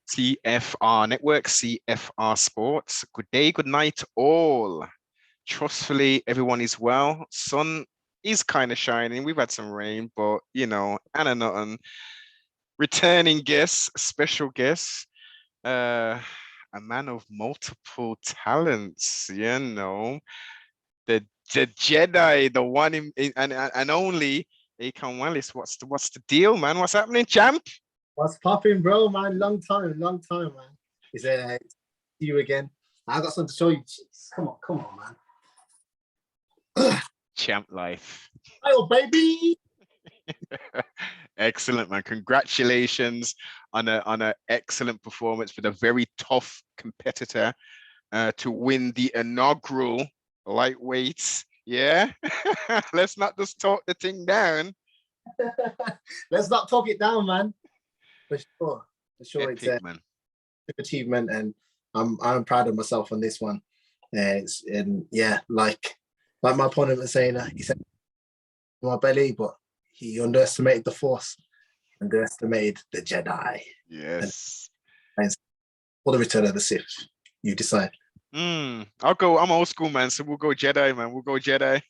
TFR Network, CFR Sports. Good day, good night, all. Trustfully, everyone is well. Sun is kind of shining. We've had some rain, but Anna Nutton, returning guest, special guest, a man of multiple talents. The Jedi, the one and only Akonne Wanliss. What's the deal, man? What's happening, champ? What's popping, bro, man? Long time, man. It's see you again. I got something to show you. Jeez, come on, man. Champ life. Oh, baby. Excellent, man. Congratulations on a excellent performance with a very tough competitor to win the inaugural lightweights. Yeah. Let's not just talk the thing down. Let's not talk it down, man. For sure, Epic, it's man. Achievement, and I'm proud of myself on this one. Like my opponent was saying, he said my belly, but he underestimated the Force, underestimated the Jedi. Yes. For the Return of the Sith, you decide. I'll go. I'm old school, man. So we'll go Jedi, man. We'll go Jedi.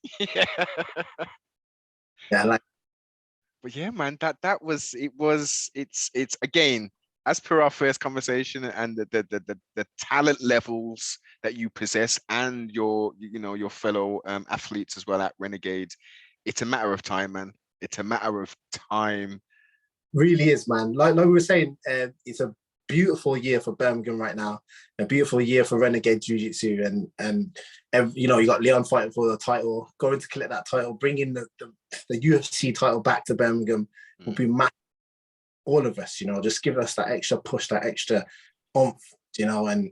Yeah, but yeah, man, it's again, as per our first conversation, and the talent levels that you possess and your fellow athletes as well at Renegade, it's a matter of time, man. It's a matter of time. Really is, man. Like we were saying, it's a beautiful year for Birmingham right now, a beautiful year for Renegade Jiu-Jitsu, and you got Leon fighting for the title, going to collect that title, bringing the UFC title back to Birmingham will be massive. All of us, just give us that extra push, that extra oomph, and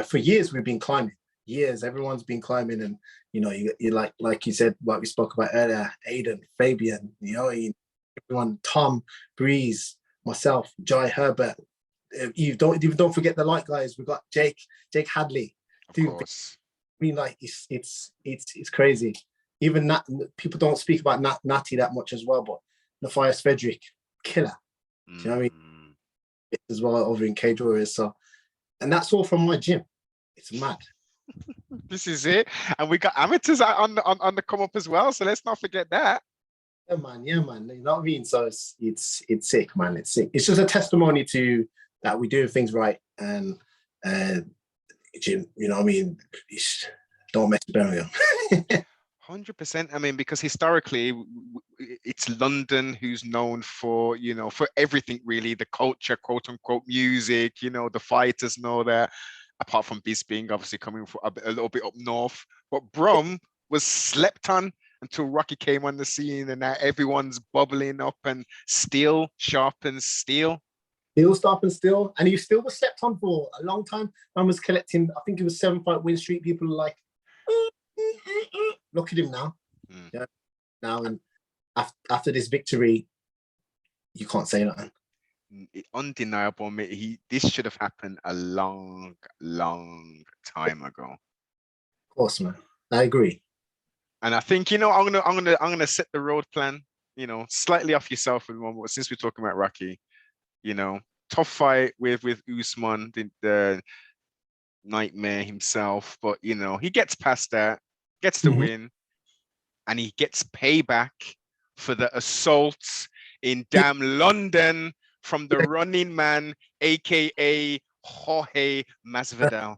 for years we've been climbing. Years, everyone's been climbing, and you like you said, what we spoke about earlier, Aiden, Fabian, everyone, Tom, Breeze, myself, Jai Herbert. Don't forget the light guys. We've got Jake Hadley. Of course. I mean, like it's crazy. Even Nat, people don't speak about Natty that much as well, but Matthias Frederick, killer. Do you know what I mean? As well over in Cage Warriors. So, and that's all from my gym. It's mad. This is it, and we got amateurs on the come up as well. So let's not forget that. Yeah, man. You know what I mean? So it's sick, man. It's sick. It's just a testimony to that we're doing things right, and gym. You know what I mean? Don't mess with Birmingham. 100%. I mean, because historically, it's London who's known for for everything really, the culture, quote unquote, music. The fighters and all that. Apart from Bisping, obviously coming from a little bit up north, but Brum was slept on until Rocky came on the scene, and now everyone's bubbling up, and steel sharpens steel. Steel sharpens steel, and he still was slept on for a long time. Man was collecting, I think it was 7-fight win streak. People are like, look at him now. Yeah, now and after this victory, you can't say nothing. Undeniable, mate. This should have happened a long time ago. Of course, man. I agree. And I think I'm gonna set the road plan. Slightly off yourself with one, but since we're talking about Rocky, tough fight with Usman, the nightmare himself. But he gets past that, gets the win, and he gets payback for the assaults in damn London from the running man, aka Jorge Masvidal.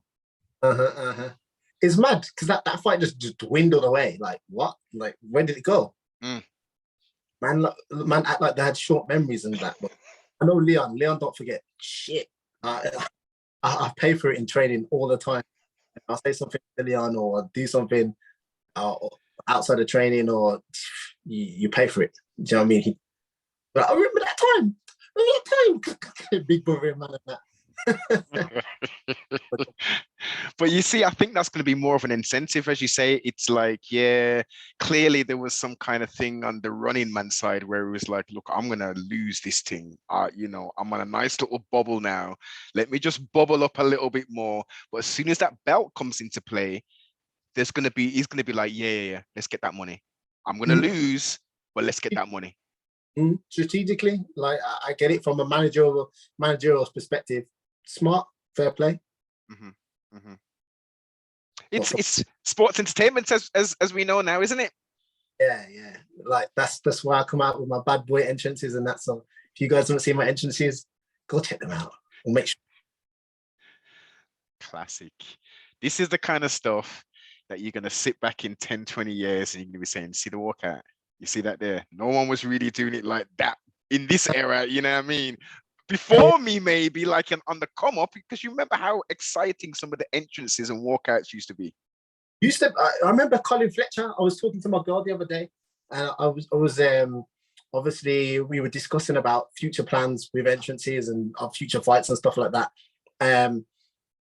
It's mad because that fight just dwindled away. Like what? Like where did it go? Man act like they had short memories and that. But I know Leon, don't forget shit. I pay for it in training all the time. I'll say something to Leon or do something outside of training, or you pay for it. Do you know what I mean? But I remember that time. Big brother man and that. But you see, I think that's going to be more of an incentive, as you say. It's like, yeah, clearly there was some kind of thing on the running man side where it was like, look, I'm going to lose this thing. I'm on a nice little bubble now. Let me just bubble up a little bit more. But as soon as that belt comes into play, he's going to be like, yeah, let's get that money. I'm going to lose, but let's get that money. Strategically, like I get it from a managerial perspective. smart, fair play. Mm-hmm. Mm-hmm. It's sports entertainment as we know now, isn't it? Yeah. Like that's why I come out with my bad boy entrances and that. So if you guys haven't seen my entrances, go check them out. We'll make sure. Classic. This is the kind of stuff that you're going to sit back in 10, 20 years and you're going to be saying, see the walkout? You see that there? No one was really doing it like that in this era, you know what I mean? Before me, maybe like on the come up, because you remember how exciting some of the entrances and walkouts used to be. I remember Colin Fletcher. I was talking to my girl the other day, and I was obviously we were discussing about future plans with entrances and our future fights and stuff like that. And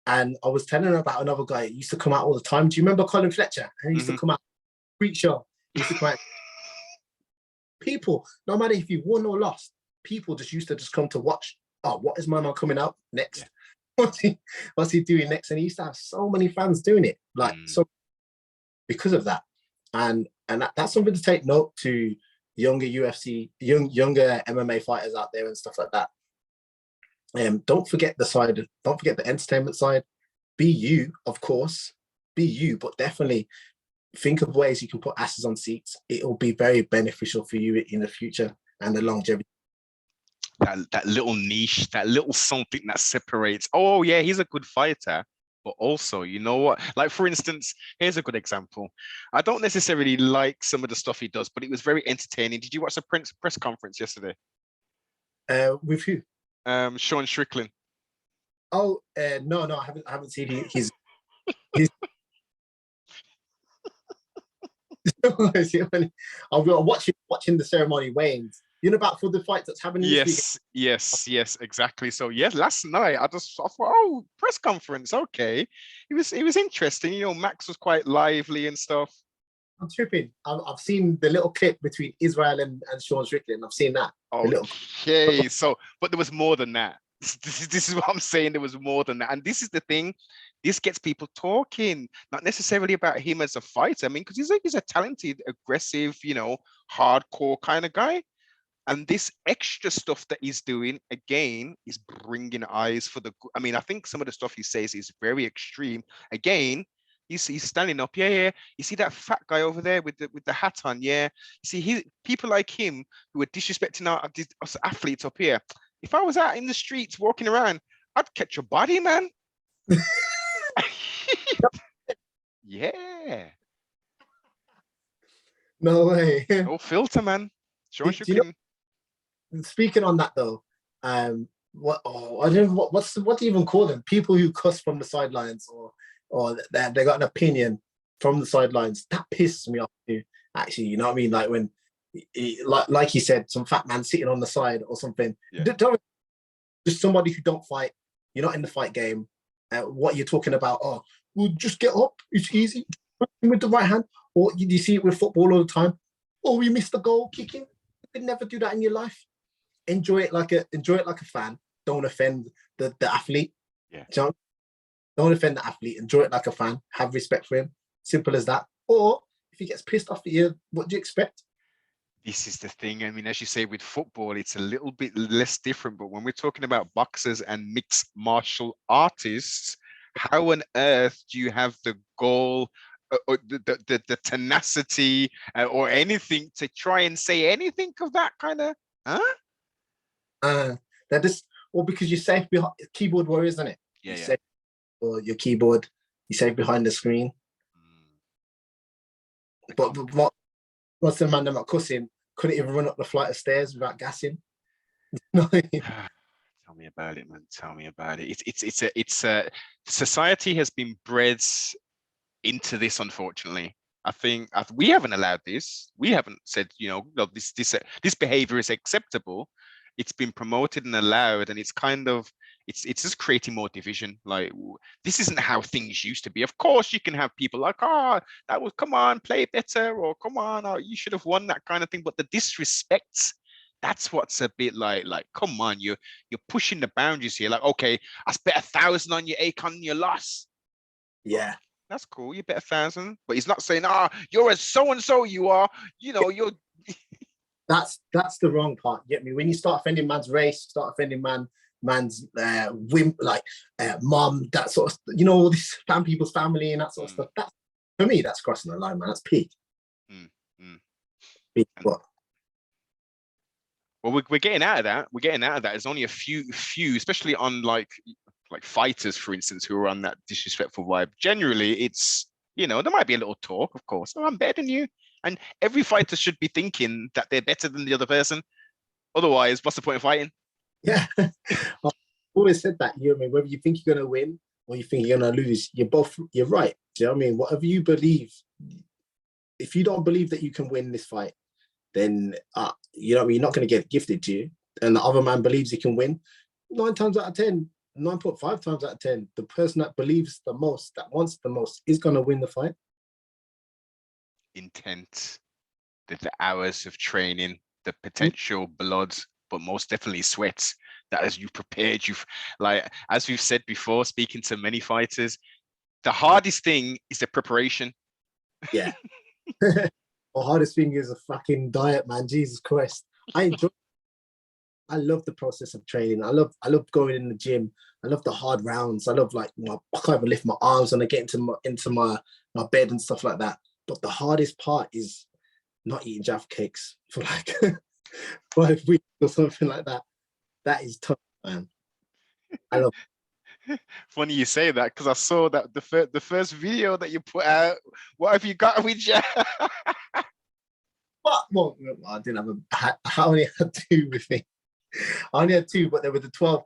I was telling her about another guy who used to come out all the time. Do you remember Colin Fletcher? And he used to come out, freak show. He used to come out. People, no matter if you won or lost, people just used to just come to watch. Oh, what is my man coming out next? Yeah. What's he doing next? And he used to have so many fans doing it, like so because of that. And that's something to take note to younger UFC, younger MMA fighters out there and stuff like that. Don't forget the entertainment side. Be you, of course, be you, but definitely think of ways you can put asses on seats. It'll be very beneficial for you in the future and the longevity. That little niche, that little something that separates. Oh yeah, he's a good fighter, but also, you know what? Like for instance, here's a good example. I don't necessarily like some of the stuff he does, but it was very entertaining. Did you watch the press conference yesterday? With who? Sean Strickland. Oh no, I haven't seen his. I'm watching the ceremony wanes. You know about for the fight that's happening this week? Yes, exactly. So yes, last night I thought, oh, press conference, okay. It was interesting. You know, Max was quite lively and stuff. I'm tripping. I've seen the little clip between Israel and Sean Strickland. I've seen that. Okay, so but there was more than that. This is what I'm saying. There was more than that, and this is the thing. This gets people talking, not necessarily about him as a fighter. I mean, because he's a talented, aggressive, you know, hardcore kind of guy. And this extra stuff that he's doing, again, is bringing eyes for the. I mean, I think some of the stuff he says is very extreme. Again, he's standing up. Yeah. You see that fat guy over there with the hat on. Yeah. You see, people like him who are disrespecting us athletes up here. If I was out in the streets walking around, I'd catch a body, man. Yeah. No way. No filter, man. Speaking on that though, I don't know what do you even call them? People who cuss from the sidelines or they got an opinion from the sidelines. That pisses me off too. Actually, you know what I mean? Like when, like you said, some fat man sitting on the side or something. Yeah. Just somebody who don't fight. You're not in the fight game. What you're talking about? Oh, well, just get up. It's easy with the right hand. Or you see it with football all the time. Oh, we missed the goal kicking. You could never do that in your life. Enjoy it like a fan. Don't offend the athlete. Yeah. Don't offend the athlete. Enjoy it like a fan. Have respect for him. Simple as that. Or if he gets pissed off at you, what do you expect? This is the thing. I mean, as you say, with football, it's a little bit less different. But when we're talking about boxers and mixed martial artists, how on earth do you have the goal or the tenacity or anything to try and say anything of that kind of, that is, well, because you're safe behind keyboard warrior, isn't it? Yeah. Safe, or your keyboard, you're safe behind the screen. But what's the man that cussing? Couldn't even run up the flight of stairs without gassing. Tell me about it, man. Tell me about it. It's a society has been bred into this, unfortunately. I think we haven't allowed this. We haven't said, you know, this behavior is acceptable. It's been promoted and allowed, and it's kind of it's just creating more division. Like, this isn't how things used to be. Of course, you can have people like, that was, come on, play better, or come on, you should have won, that kind of thing. But the disrespect, that's what's a bit like, come on, you're pushing the boundaries here. Like, okay, I spent 1,000 on your Akon, your loss. Yeah. That's cool. You bet 1,000, but he's not saying, you're a so-and-so, you are, you know, you're. That's the wrong part. Get me? When you start offending man's race, start offending man man's mom, that sort of, all this people's family and that sort of stuff. That, for me, that's crossing the line, man. That's peak. Peak. What? Well, we're getting out of that. We're getting out of that. There's only a few, especially on like fighters, for instance, who are on that disrespectful vibe. Generally, it's, there might be a little talk, of course. Oh, I'm better than you. And every fighter should be thinking that they're better than the other person. Otherwise, what's the point of fighting? Yeah. I've always said that, whether you think you're going to win or you think you're going to lose, you're right. Do you know what I mean? Whatever you believe, if you don't believe that you can win this fight, then you're not going to get gifted to you. And the other man believes he can win. 9 times out of 10, 9.5 times out of 10, the person that believes the most, that wants the most, is going to win the fight. Intent, the hours of training, the potential blood, but most definitely sweat. That as you prepared, as we've said before, speaking to many fighters, the hardest thing is the preparation. Yeah. The hardest thing is a fucking diet, man. Jesus Christ. I love the process of training. I love going in the gym. I love the hard rounds. I love I can't even lift my arms when I get into my bed and stuff like that. But the hardest part is not eating Jaffa cakes for 5 weeks or something like that. That is tough, man. I love it. Funny you say that, because I saw that the first video that you put out. What have you got with you? Well, I didn't have I only had 2 with me. I only had 2, but they were the 12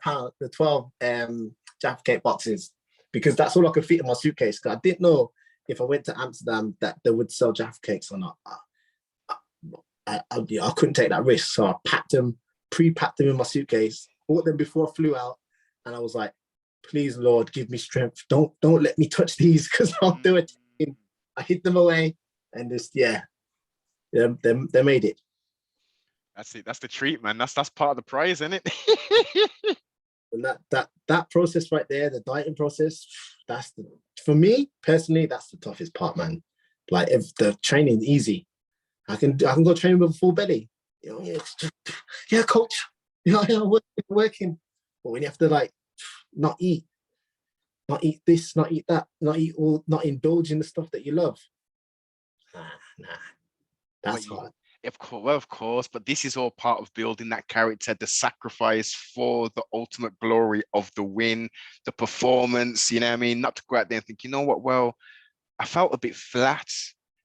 Jaffa cake boxes, because that's all I could fit in my suitcase. Because I didn't know if I went to Amsterdam that they would sell Jaffa cakes or not. I couldn't take that risk, so I pre-packed them in my suitcase, bought them before I flew out, and I was like, please, Lord, give me strength. Don't let me touch these, because I'll do it. I hid them away, and just they made it. That's it. That's the treat, man. That's part of the prize, isn't it? And that process right there, the dieting process, for me personally, that's the toughest part, man. If the training's easy, I can go train with a full belly. Yeah, coach. I'm working. But when you have to not eat this, not eat that, not indulge in the stuff that you love. Nah. That's hard. Of course, but this is all part of building that character, the sacrifice for the ultimate glory of the win, the performance, you know what I mean? Not to go out there and think, you know what, well, I felt a bit flat.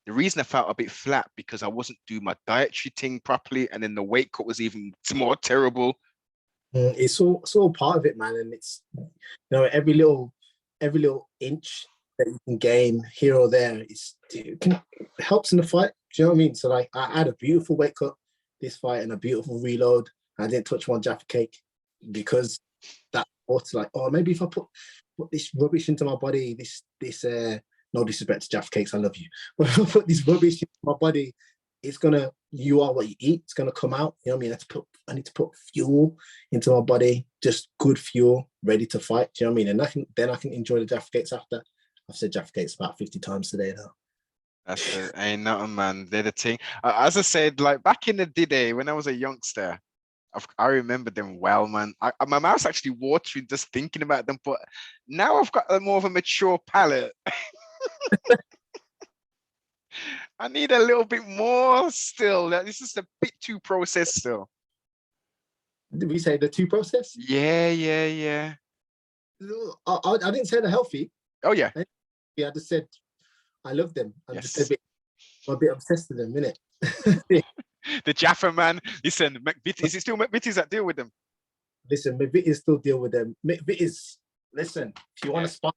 The reason I felt a bit flat because I wasn't doing my dietary thing properly, and then the weight cut was even more terrible. It's all part of it, man, and it's every little inch that you can gain here or there helps in the fight. Do you know what I mean? So I had a beautiful weight cut this fight and a beautiful reload. I didn't touch one Jaffa cake because that thought maybe if I put this rubbish into my body, this no disrespect to Jaffa cakes, I love you, but if I put this rubbish into my body, you are what you eat. It's gonna come out. You know what I mean? I need to put fuel into my body, just good fuel, ready to fight. Do you know what I mean? And then I can enjoy the Jaffa cakes after. I've said Jaffa cakes about 50 times today now. That's it. Ain't nothing, man. They're the thing. As I said, back in the day when I was a youngster, I remember them well, man. My mouth's actually watering just thinking about them, but now I've got more of a mature palate. I need a little bit more still. This is a bit too processed still. Did we say the too processed? Yeah. I didn't say they're healthy. Oh, yeah. I just said I love them. I'm yes. just a bit obsessed with them, innit? The Jaffa man. Listen, is it still McVitie's that deal with them? Listen, McVitie's still deal with them. McVitie's, listen, if you want to spot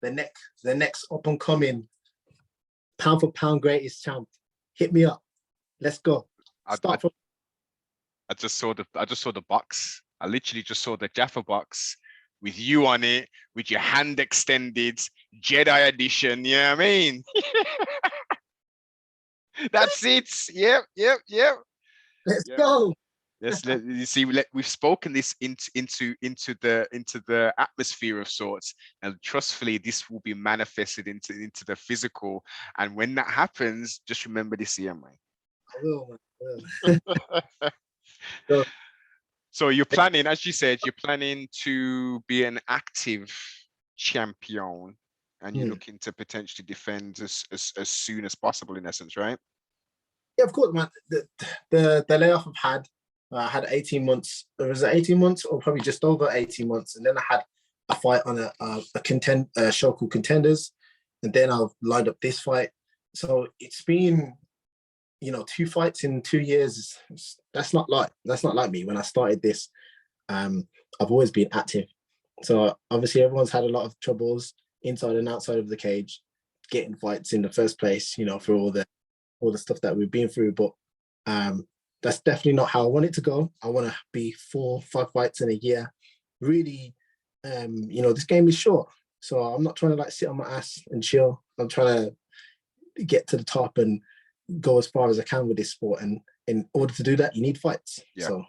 the next up and coming pound for pound greatest champ, hit me up. Let's go. I just saw the box. I literally just saw the Jaffa box with you on it, with your hand extended, Jedi edition. You know what I mean? That's it. Yep. Let's go. You see, we've spoken this into the atmosphere of sorts, and trustfully, this will be manifested into the physical. And when that happens, just remember this year, man. I will, man. So you're planning, as you said, you're planning to be an active champion, and you're looking to potentially defend as soon as possible, in essence, right? Yeah, of course, man. The layoff I've had, I had 18 months. Was it 18 months or probably just over 18 months? And then I had a fight on a show called Contenders, and then I've lined up this fight. So it's been, 2 fights in 2 years. That's not like me. When I started this, I've always been active. So obviously everyone's had a lot of troubles inside and outside of the cage, getting fights in the first place, for all the stuff that we've been through. But that's definitely not how I want it to go. I want to be 4-5 fights in a year. Really, this game is short. So I'm not trying to like sit on my ass and chill. I'm trying to get to the top and go as far as I can with this sport. And in order to do that, you need fights. Yeah. So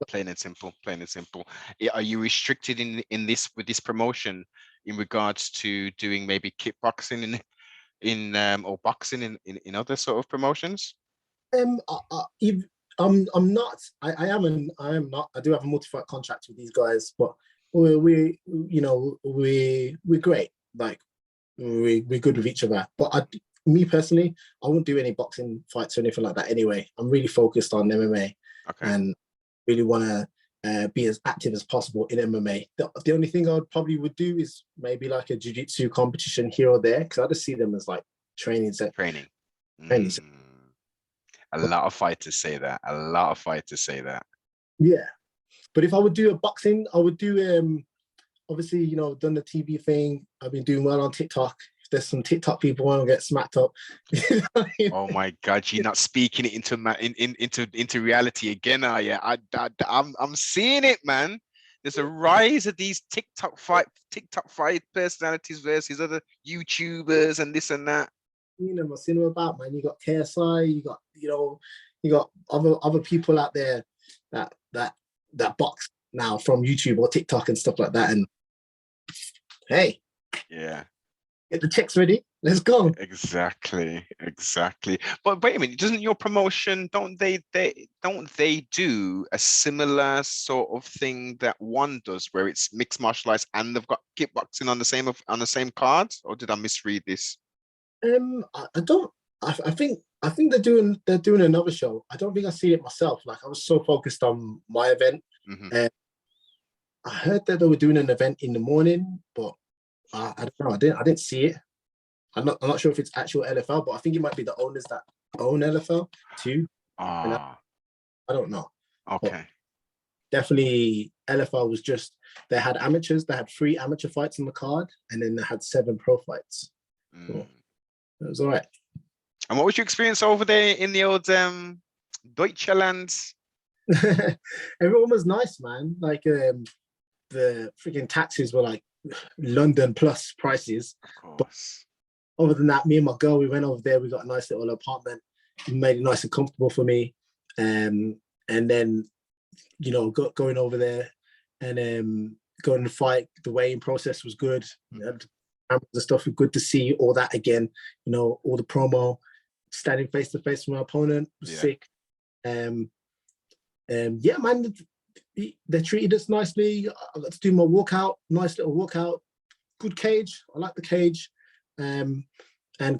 plain and simple. Are you restricted in this with this promotion in regards to doing maybe kickboxing in or boxing in other sort of promotions? I'm not. I am not. I do have a multi-fight contract with these guys, but we're great. Like we're good with each other. But me personally, I wouldn't do any boxing fights or anything like that anyway. I'm really focused on MMA, and really want to be as active as possible in MMA. The only thing I would do is maybe like a jiu-jitsu competition here or there, because I just see them as like training. A lot of fighters say that. Yeah, but if I would do a boxing, I would do obviously, done the TV thing. I've been doing well on TikTok. If there's some TikTok people want to get smacked up. Oh my God, you're not speaking it into reality again, are you? I'm seeing it, man. There's a rise of these TikTok fight personalities versus other YouTubers and this and that. I've seen them about, man. You got KSI, you got other people out there that box now from YouTube or TikTok and stuff like that. And hey, yeah, get the checks ready. Let's go. Exactly. But wait a minute, doesn't your promotion, don't they do a similar sort of thing that one does, where it's mixed martial arts and they've got kickboxing on the same cards? Or did I misread this? I don't. I think they're doing another show. I don't think I see it myself. Like I was so focused on my event. I heard that they were doing an event in the morning, but I don't know. I didn't see it. I'm not sure if it's actual LFL, but I think it might be the owners that own LFL too. I don't know. Okay. But definitely LFL was just, they had amateurs. They had 3 amateur fights on the card, and then they had 7 pro fights. So it was all right. And what was your experience over there in the old Deutschland? Everyone was nice, man. Like the freaking taxis were like London plus prices. Of course. But other than that, me and my girl, we went over there. We got a nice little apartment, made it nice and comfortable for me. And then, going over there and going to fight, the weighing process was good. The stuff was good to see all that again. All the promo, standing face to face with my opponent was sick. Yeah, man, they treated us nicely. I got to do my walkout, nice little walkout. Good cage. I like the cage. And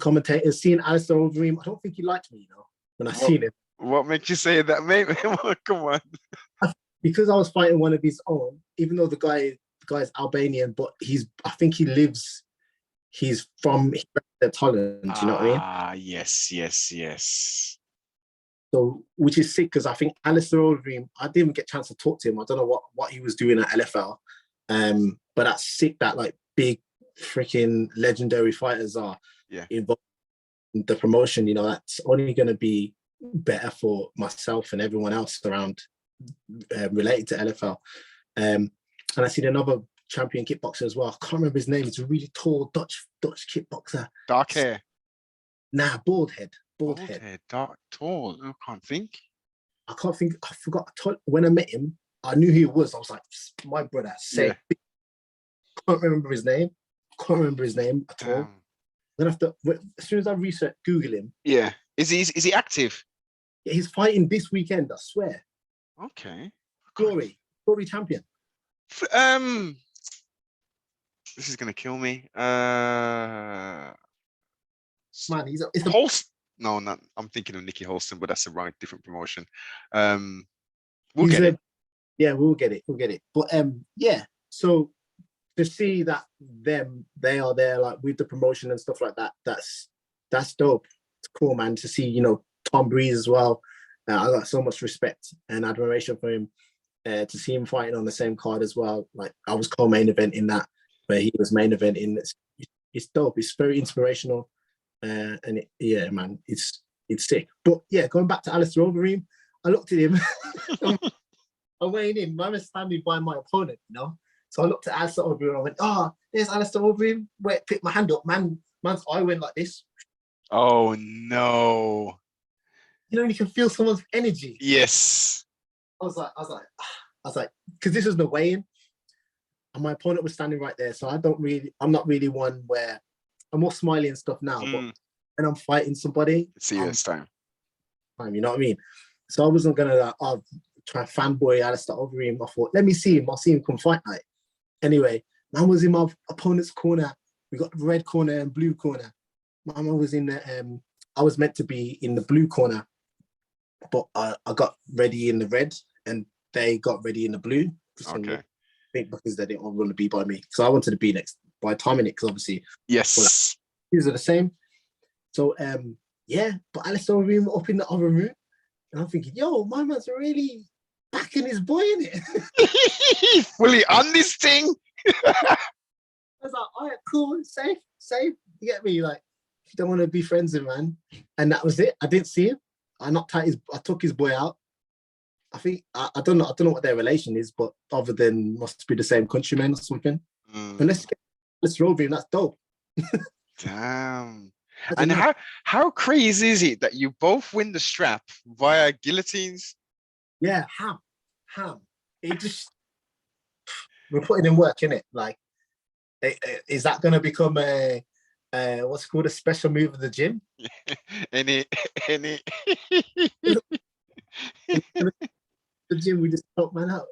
commentators, seeing Alistair Overeem, I don't think he liked me, when I seen him. What makes you say that, mate? Come on. Because I was fighting one of his own, even though the guy's Albanian, but I think he's from Holland, you know what I mean? Yes. So, which is sick, because I think Alistair Overeem, I didn't even get a chance to talk to him. I don't know what he was doing at LFL. But that's sick that like big freaking legendary fighters are involved in the promotion. That's only going to be better for myself and everyone else around related to LFL. And I seen another champion kickboxer as well. I can't remember his name. It's a really tall Dutch kickboxer. Dark hair. Nah, bald head. Dark, tall. I can't think. I forgot. When I met him, I knew who he was. I was like, my brother. I can't remember his name. At all. Then as soon as I Google him. Yeah. Is he active? Yeah, he's fighting this weekend, I swear. Okay. Glory. Glory champion. This is gonna kill me. Man, it's a Holst. No, not. I'm thinking of Nikki Holston, but that's a right different promotion. We'll he's get it. Yeah, we'll get it. We'll get it. But yeah. So to see that they are there like with the promotion and stuff like that, that's dope. It's cool, man. To see, you know, Tom Breeze as well. I got so much respect and admiration for him. To see him fighting on the same card as well. Like I was co-main event in that, where he was main event in. It's dope. It's very inspirational. And yeah, man, it's sick. But yeah, going back to Alistair Overeem, I looked at him. I'm weighing in. Man was standing by my opponent, you know. So I looked at Alistair Overeem and I went, "Oh, there's Alistair Overeem." Wait, pick my hand up, man. Man's eye went like this. Oh no! You know, you can feel someone's energy. Yes. I was like, because this is the weigh-in, and my opponent was standing right there. So I'm not really one where I'm more smiley and stuff now, but when I'm fighting somebody, serious time. You know what I mean? So I wasn't gonna try fanboy Alistair Overeem. I thought, let me see him. I'll see him come fight night. Anyway, man was in my opponent's corner. We got the red corner and blue corner. My man was in the I was meant to be in the blue corner, but I got ready in the red, and they got ready in the blue. Okay. I think because they didn't want to be by me, so I wanted to be next by timing it, because obviously, yes, these are the same. So yeah, but Alistair Overeem up in the other room, and I'm thinking, yo, my man's really backing his boy in it. fully on this thing. I was like, all right, cool, safe. You get me? Like, if you don't want to be friends with man, and that was it. I didn't see him. I took his boy out. I think I don't know what their relation is, but other than must be the same countrymen or something. And let's roll him. That's dope. Damn. And how crazy is it that you both win the strap via guillotines? Yeah, ham. It just, we're putting in work, innit? Like, is that going to become a what's called a special move of the gym? any The gym, we just help man out.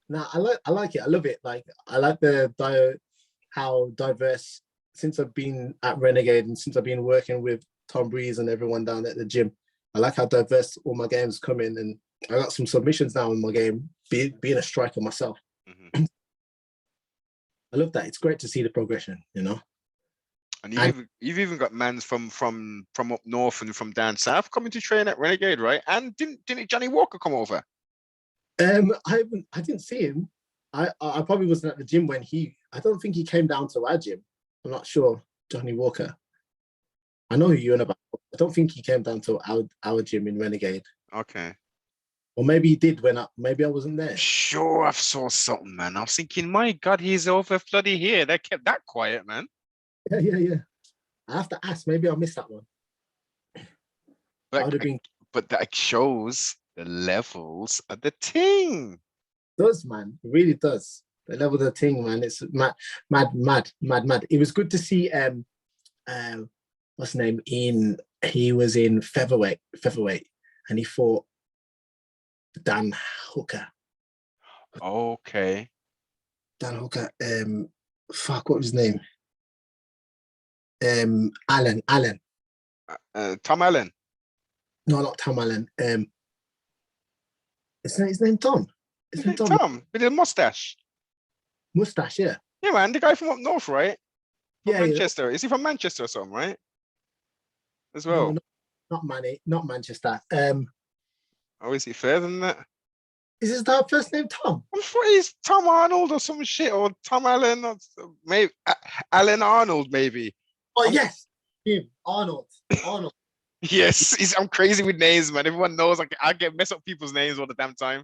Nah, I like it. I love it. Like, I like how diverse, since I've been at Renegade and since I've been working with Tom Breeze and everyone down at the gym. I like how diverse all my games come in, and I got some submissions now in my game, being a striker myself. I love that. It's great to see the progression, you know. And you've even got mans from up north and from down south coming to train at Renegade, right? And didn't Johnny Walker come over? I didn't see him. I probably wasn't at the gym when I don't think he came down to our gym. I'm not sure. Johnny Walker. I know who you're on about. I don't think he came down to our gym in Renegade. Okay. Or maybe he did maybe I wasn't there. Sure, I saw something, man. I was thinking, my God, he's over bloody here. They kept that quiet, man. Yeah. I have to ask. Maybe I missed that one. But that shows the levels of the thing. It does, man. It really does. The level of the thing, man. It's mad. It was good to see what's his name? He was in featherweight, and he fought Dan Hooker. Okay. Dan Hooker. What was his name? Allen. Tom Allen. No, not Tom Allen. His name Tom. Is it Tom with a mustache? Mustache, yeah. Yeah, man. The guy from up north, right? From Manchester. Yeah. Is he from Manchester or something, right? As well. No, not Manchester. Oh, is he further than that? Is his that first name Tom? I'm sure he's Tom Arnold or some shit, or Tom Allen, or maybe Alan Arnold, maybe. Oh, yes, him, Arnold. Yes, I'm crazy with names, man. Everyone knows I get mess up people's names all the damn time.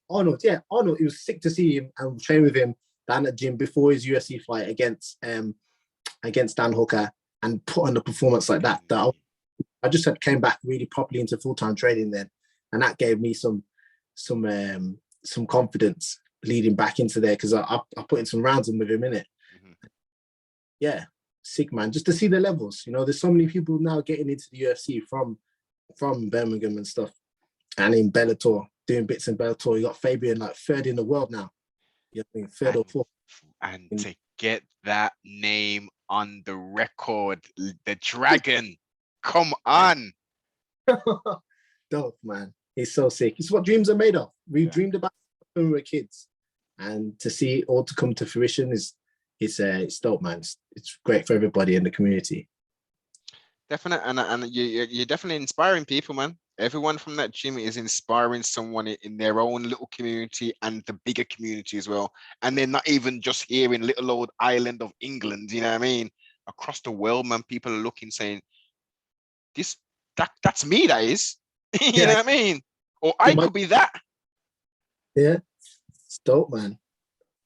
Arnold, yeah, Arnold. It was sick to see him and train with him down at the gym before his UFC fight against Dan Hooker, and put on a performance like that. That I just came back really properly into full-time training then, and that gave me some confidence leading back into there, because I put in some rounds in with him in it. Yeah, sick, man. Just to see the levels, you know, there's so many people now getting into the UFC from Birmingham and stuff, and in Bellator, doing bits in Bellator. You got Fabian like third in the world now. You know what I mean? Third or fourth. And to get that name on the record, the Dragon, come on. Dope, man. He's so sick. It's what dreams are made of. We dreamed about it when we were kids, and to see it all to come to fruition it's dope, man. It's great for everybody in the community. Definitely, and you're definitely inspiring people, man. Everyone from that gym is inspiring someone in their own little community and the bigger community as well. And they're not even just here in little old island of England, you know what I mean? Across the world, man, people are looking, saying, that's me, that is. You know what I mean? Or I could be that. Yeah, it's dope, man.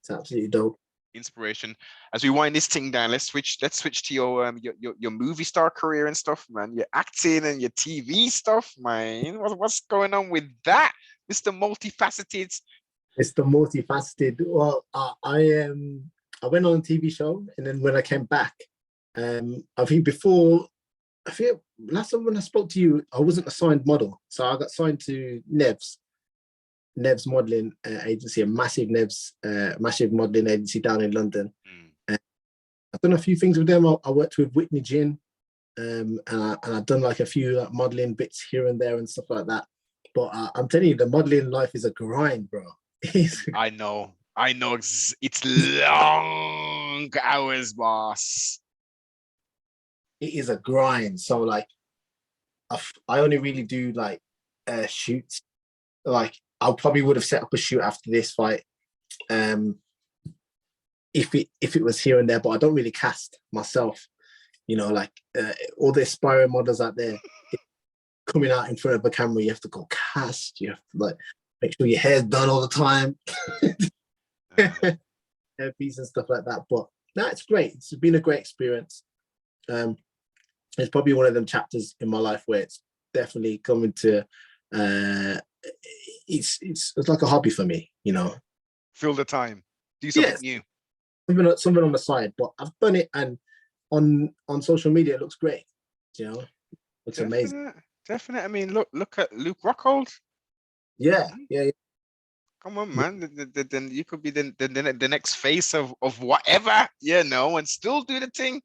It's absolutely dope. Inspiration. As we wind this thing down, let's switch to your movie star career and stuff, man. Your acting and your TV stuff, man. What's going on with that, Mr. Multifaceted? It's the multifaceted. Well, I went on a TV show, and then when I came back, I think last time when I spoke to you, I wasn't a signed model, so I got signed to Nev's modeling agency, a massive modeling agency down in London. I've done a few things with them. I worked with Whitney Gin, and I've done like a few like modeling bits here and there and stuff like that. But I'm telling you, the modeling life is a grind, bro. I know. It's long hours, boss. It is a grind. So like, I only really do like shoots. Like, I probably would have set up a shoot after this fight, if it was here and there. But I don't really cast myself. You know, like all the aspiring models out there coming out in front of a camera, you have to go cast. You have to like make sure your hair's done all the time, hairpiece and stuff like that. But no, it's great. It's been a great experience. It's probably one of them chapters in my life where it's definitely coming to. It's like a hobby for me, you know. Fill the time, do something new. Something on the side, but I've done it, and on social media it looks great. You know, looks amazing. Definitely. I mean, look at Luke Rockhold. Yeah. Come on, man. Then you could be the next face of whatever, and still do the thing.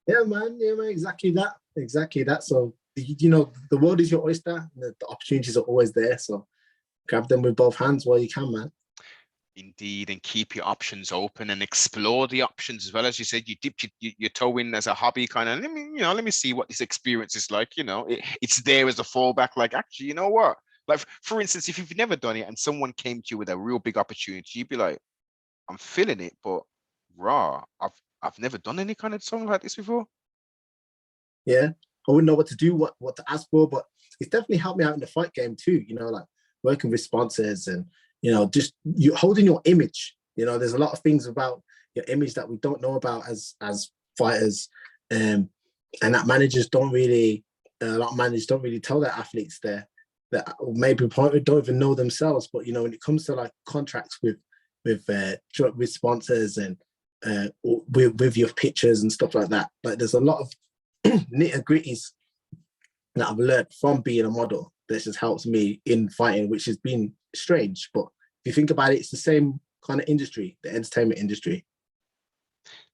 Yeah, man. Exactly that. So, you know, the world is your oyster. The opportunities are always there. So grab them with both hands while you can, man. Indeed, and keep your options open and explore the options as well. As you said, you dipped your toe in as a hobby, kind of. Let me see what this experience is like. You know, it's there as a fallback. Like, actually, you know what? Like, for instance, if you've never done it and someone came to you with a real big opportunity, you'd be like, I'm feeling it, but I've never done any kind of song like this before. Yeah, I wouldn't know what to do, what to ask for, but it's definitely helped me out in the fight game too. You know, like working with sponsors and, you know, just you holding your image. You know, there's a lot of things about your image that we don't know about as fighters, and that managers don't really, a lot of managers don't really tell their athletes that maybe don't even know themselves. But you know, when it comes to like contracts with sponsors and with your pictures and stuff like that, like there's a lot of nitty gritties that I've learned from being a model that just helps me in fighting, which has been strange. But if you think about it, it's the same kind of industry, the entertainment industry.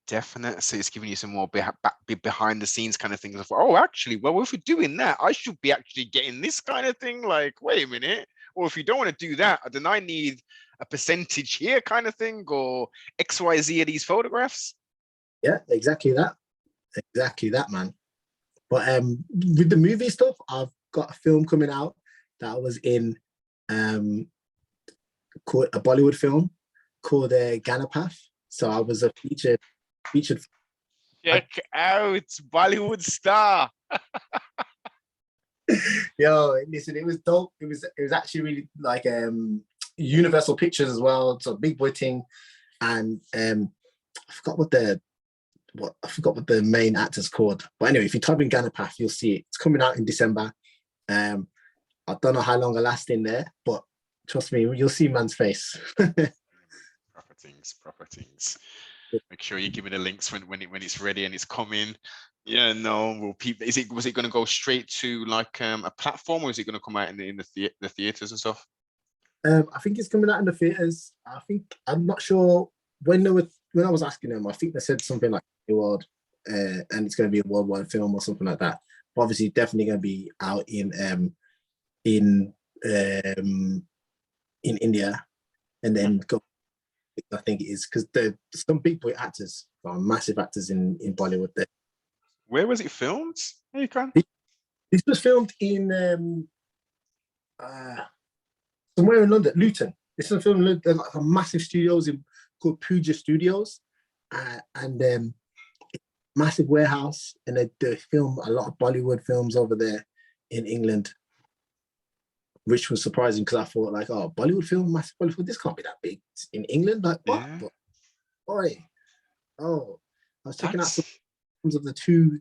Definitely. So it's giving you some more behind the scenes kind of things. Of, oh, actually, well, if we're doing that, I should be actually getting this kind of thing. Like, wait a minute. Or if you don't want to do that, then I need a percentage here kind of thing, or XYZ of these photographs. Yeah, exactly that, man. But with the movie stuff, I've got a film coming out that I was in, called a Bollywood film called Ganapath. So I was a featured. Check out Bollywood star. Yo, listen, it was dope. It was actually really like Universal Pictures as well. So big boy thing, and I forgot what the main actor's called. But anyway, if you type in Ganapath, you'll see it. It's coming out in December. I don't know how long I last in there, but trust me, you'll see man's face. Proper things. Make sure you give me the links when it's ready and it's coming. Yeah, no, well, people, was it going to go straight to like a platform, or is it going to come out in the theaters and stuff? I think it's coming out in the theaters. I'm not sure when I was asking them. I think they said something like world, and it's going to be a worldwide film or something like that. But obviously, definitely going to be out in India, and then go. I think it is because there's some big boy actors, massive actors in Bollywood. There. Where was it filmed? Hey, you can. This was filmed in somewhere in London, Luton. This is a film. There's like a massive studios called Puja Studios, and massive warehouse, and they film a lot of Bollywood films over there in England, which was surprising because I thought like, oh, Bollywood film, massive Bollywood, this can't be that big in England. Like what? Yeah. But, boy, oh, I was checking out some of the two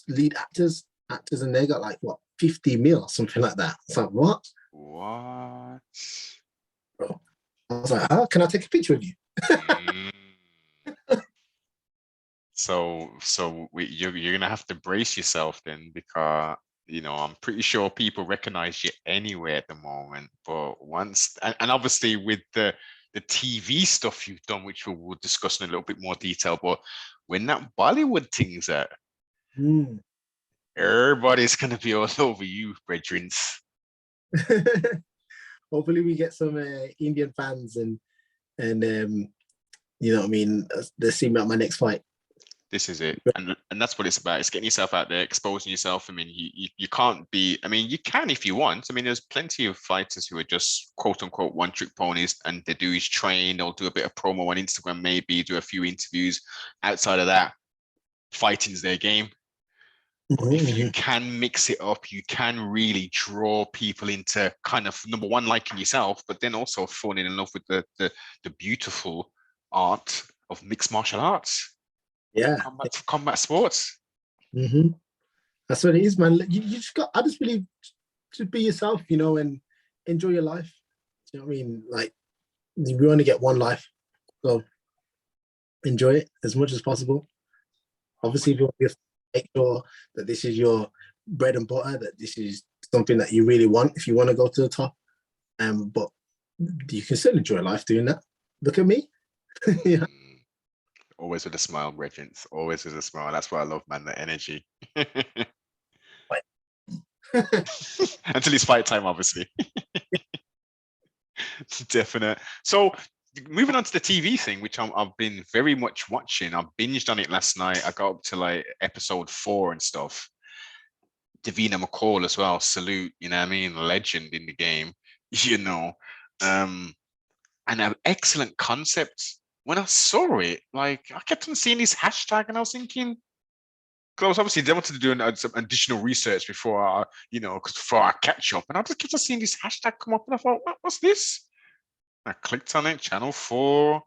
lead actors, and they got like what 50 mil, something like that. It's like what? What? Bro. I was like, oh, can I take a picture of you? So you're gonna have to brace yourself then, because I'm pretty sure people recognize you anywhere at the moment. But once and obviously with the TV stuff you've done, which we'll discuss in a little bit more detail, but when that Bollywood thing's out, everybody's gonna be all over you, brethren. Hopefully we get some Indian fans and you know what I mean, they see me at my next fight. This is it, and that's what it's about. It's getting yourself out there, exposing yourself. I mean, you can't be. I mean, you can if you want. I mean, there's plenty of fighters who are just quote unquote one trick ponies, and they do is train. They'll do a bit of promo on Instagram, maybe do a few interviews. Outside of that, fighting's their game. But if you can mix it up, you can really draw people into kind of number one liking yourself, but then also falling in love with the beautiful art of mixed martial arts. Yeah, combat sports. That's what it is, man. You just got. I just believe to be yourself, and enjoy your life. Do you know what I mean? Like we only get one life, so enjoy it as much as possible. Obviously, if you want to make sure that this is your bread and butter, that this is something that you really want. If you want to go to the top, but you can still enjoy life doing that. Look at me. Yeah. Always with a smile, Regents. Always with a smile. That's what I love, man. The energy. Until it's fight time, obviously. Definite. So, moving on to the TV thing, which I've been very much watching. I binged on it last night. I got up to like episode 4 and stuff. Davina McCall as well. Salute, you know what I mean? Legend in the game, and an excellent concept. When I saw it, like I kept on seeing this hashtag, and I was thinking, because obviously they wanted to do some additional research before for our catch up, and I just kept on seeing this hashtag come up, and I thought, what's this? And I clicked on it, Channel 4.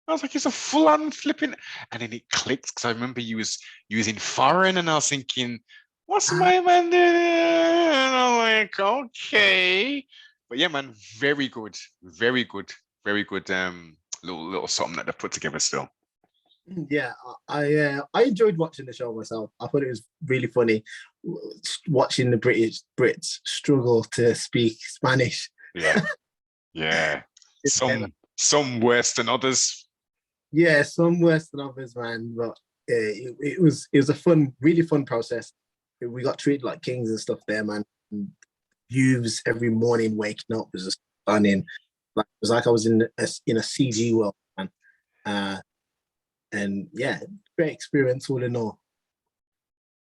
I was like, it's a full-on flipping, and then it clicked because I remember you was in foreign, and I was thinking, what's my man doing? And I'm like, okay, but yeah, man, very good, very good, very good. Little something that they've put together still. Yeah, I enjoyed watching the show myself. I thought it was really funny watching the Brits struggle to speak Spanish. Yeah. Some worse than others. Yeah, some worse than others, man. But it was a really fun process. We got treated like kings and stuff there, man. Views every morning waking up was just stunning. Like it was like I was in a CG world, man. And yeah, great experience all in all.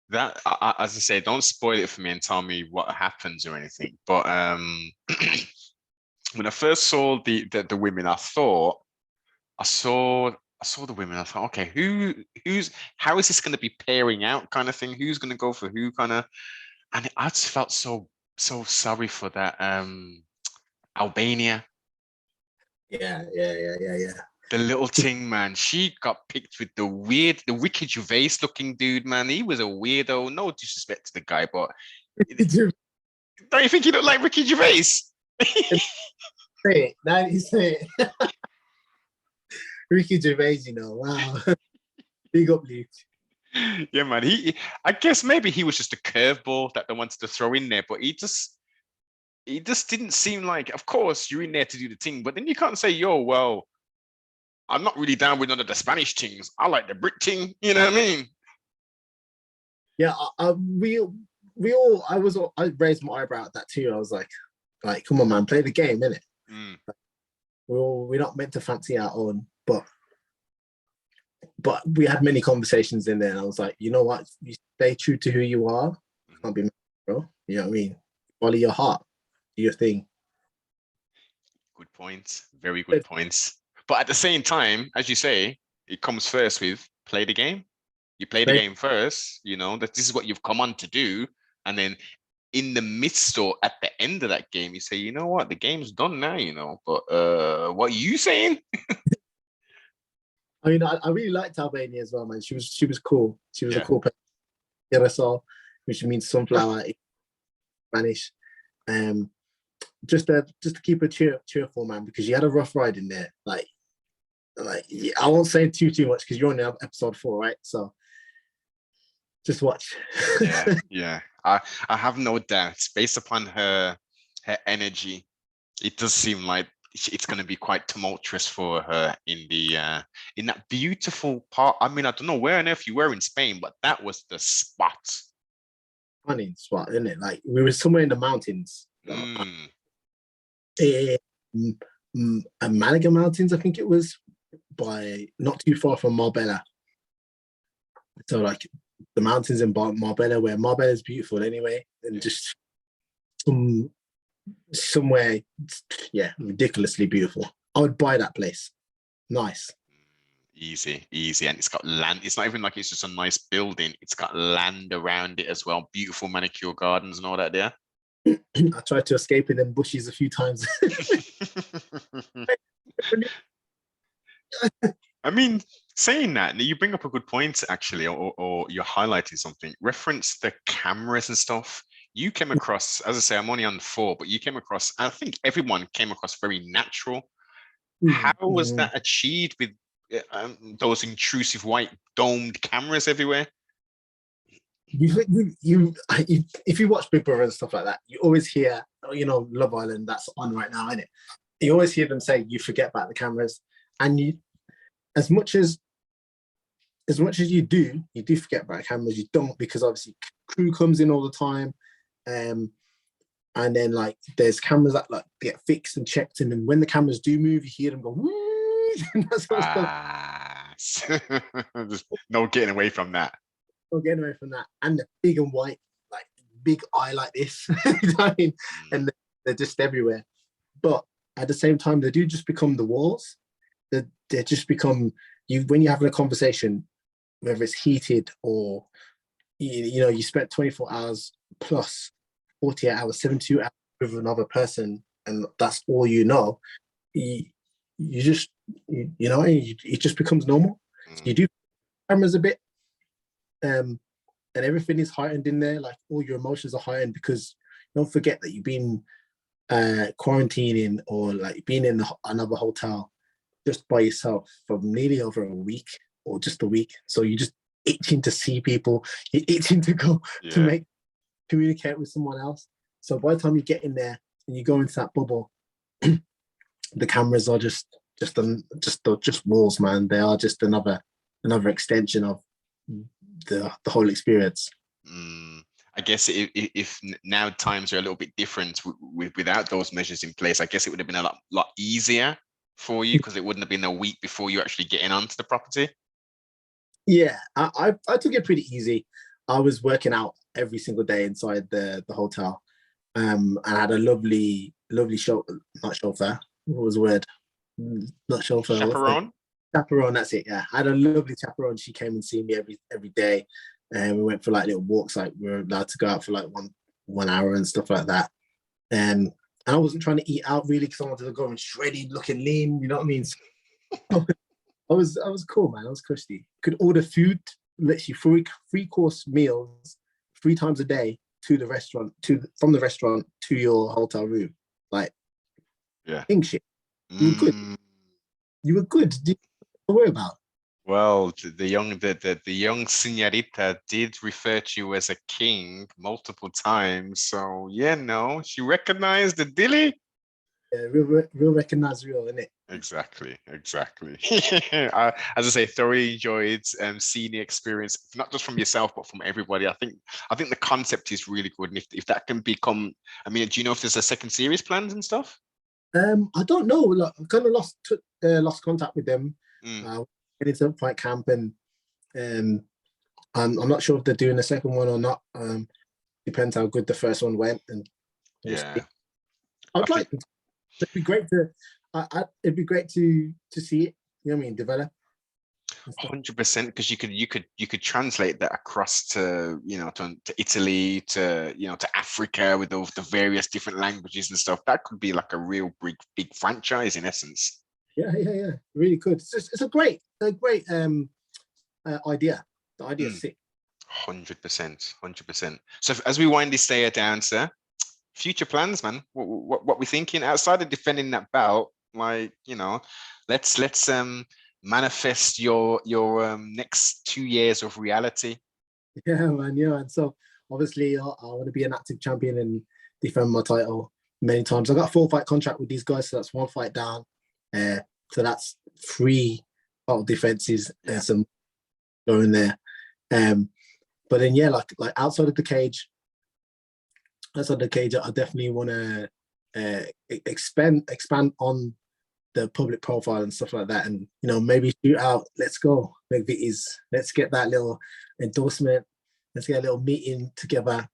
That, as I say, don't spoil it for me and tell me what happens or anything. But when I first saw the women, I saw the women. I thought, okay, how is this going to be pairing out, kind of thing? Who's going to go for who, kind of? And I just felt so sorry for that Albania. Yeah. The little thing, man. She got picked with the Ricky Gervais looking dude, man. He was a weirdo. No disrespect to the guy, but don't you think he looked like Ricky Gervais? Say it. That is it. Ricky Gervais, wow. Big up, Luke. Yeah, man. I guess maybe he was just a curveball that they wanted to throw in there, but he just it just didn't seem like, of course, you're in there to do the thing, but then you can't say, yo, well, I'm not really down with none of the Spanish things. I like the Brit thing. You know what I mean? Yeah, I raised my eyebrow at that too. I was like, come on, man, play the game, innit? Mm. We're not meant to fancy our own, but we had many conversations in there, and I was like, you know what? You stay true to who you are. Can't be, bro. You know what I mean? Follow your heart, do your thing. Good points. Very good points. But at the same time, as you say, it comes first with play the game. You play the game first, you know, that this is what you've come on to do. And then in the midst or at the end of that game, you say, you know what, the game's done now, you know, but what are you saying? I mean, I really liked Albania as well, man. She was cool. She was a cool person. Girasol, which means sunflower in Spanish. Just to keep her cheerful, man, because she had a rough ride in there. Like I won't say too much because you're on episode 4, right? So just watch. Yeah. I have no doubts based upon her energy. It does seem like it's going to be quite tumultuous for her in the in that beautiful part. I mean, I don't know where on earth you were in Spain, but that was the spot. Funny spot, isn't it? Like we were somewhere in the mountains. Malaga Mountains, I think it was, by not too far from Marbella. So like the mountains in Marbella, where Marbella is beautiful anyway, and just somewhere, ridiculously beautiful. I would buy that place. Nice. Easy, and it's got land. It's not even like it's just a nice building. It's got land around it as well. Beautiful manicure gardens and all that there. I tried to escape in them bushes a few times. I mean, saying that, you bring up a good point, actually, or you're highlighting something. Reference the cameras and stuff. You came across, as I say, I'm only on 4, but you came across, I think everyone came across very natural. How was that achieved with those intrusive white domed cameras everywhere? If you watch Big Brother and stuff like that, you always hear, Love Island, that's on right now, isn't it? You always hear them say you forget about the cameras, and you, as much as you do forget about cameras. You don't, because obviously crew comes in all the time, and then like there's cameras that like get fixed and checked, and then when the cameras do move, you hear them go woo, and that sort of stuff. There's no getting away from that. No getting away from that, and the big and white, like big eye like this, you know what I mean? And they're just everywhere. But at the same time, they do just become the walls. They just become you when you're having a conversation, whether it's heated or you spent 24 hours plus 48 hours, 72 hours with another person, and that's all you know. It just becomes normal. So you do cameras a bit, and everything is heightened in there. Like all your emotions are heightened because don't forget that you've been quarantining or like being in another hotel just by yourself for nearly over a week or just a week. So you just itching to see people, you're itching to go to communicate with someone else. So by the time you get in there and you go into that bubble, the cameras are just walls, man. They are just another extension of the whole experience. I guess if now times are a little bit different without those measures in place, I guess it would have been a lot easier for you because it wouldn't have been a week before you actually getting onto the property. Yeah, I took it pretty easy. I was working out every single day inside the hotel. And I had a lovely chauffeur. Not chauffeur. What was the word? Not chauffeur. Chaperone? Chaperone, that's it, yeah. I had a lovely chaperone. She came and see me every day. And we went for like little walks, like we were allowed to go out for like one hour and stuff like that. And I wasn't trying to eat out really because I wanted to go and shredded, looking lean, you know what I mean? So I was cool, man. I was cushy. Could order food, literally three course meals 3 times a day to the restaurant, from the restaurant to your hotel room. Like, king shit. You were good. You were good. What to worry about? Well, the young señorita did refer to you as a king multiple times. So yeah, no, she recognized the dilly. Real recognize real, innit? Exactly, exactly. As I say, thoroughly enjoyed seeing the experience, not just from yourself, but from everybody. I think the concept is really good. And if that can become, I mean, do you know if there's a second series planned and stuff? I don't know. Like, I kind of lost contact with them. Mm, Into fight camp, and um, I'm not sure if they're doing a second one or not. Depends how good the first one went, and we'll yeah, see. I I would think like. It'd be great to. It'd be great to see it. You know what I mean? Develop. And stuff. 100% because you could translate that across to to Italy, to to Africa with all the various different languages and stuff. That could be like a real big franchise in essence. Yeah. Really good. It's a great idea. The idea is Mm, sick. 100%, 100%. So as we wind this day down, sir, future plans, man. What we thinking outside of defending that belt? Like, let's manifest your next 2 years of reality. Yeah, man. Yeah, and so obviously I want to be an active champion and defend my title many times. I got a 4 fight contract with these guys, so that's 1 fight down. So that's 3 defenses Yeah. and some going there. Um, but then yeah, like outside the cage, I definitely want to expand on the public profile and stuff like that, and maybe shoot out. Let's go, let's get that little endorsement. Let's get a little meeting together.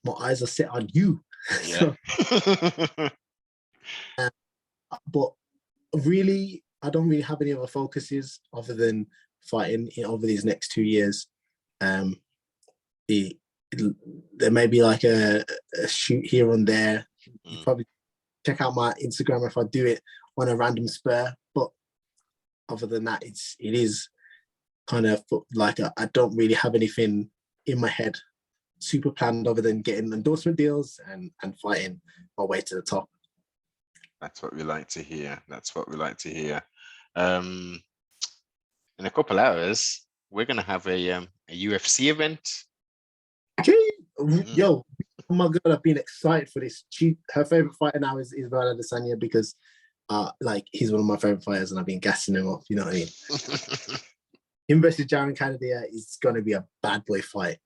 My eyes are set on you. Yeah. So, but really, I don't really have any other focuses other than fighting over these next 2 years. Um, it, there may be like a shoot here and there. You probably check out my Instagram if I do it on a random spur. But other than that, it is kind of like I don't really have anything in my head super planned other than getting endorsement deals and fighting my way to the top. That's what we like to hear. That's what we like to hear. Um, in a couple hours, we're gonna have a UFC event. Okay. Mm. Yo, oh my god, I've been excited for this. Her favorite fighter now is Israel Adesanya because like he's one of my favorite fighters and I've been gassing him off, you know what I mean? Him versus Jaron Kennedy is gonna be a bad boy fight.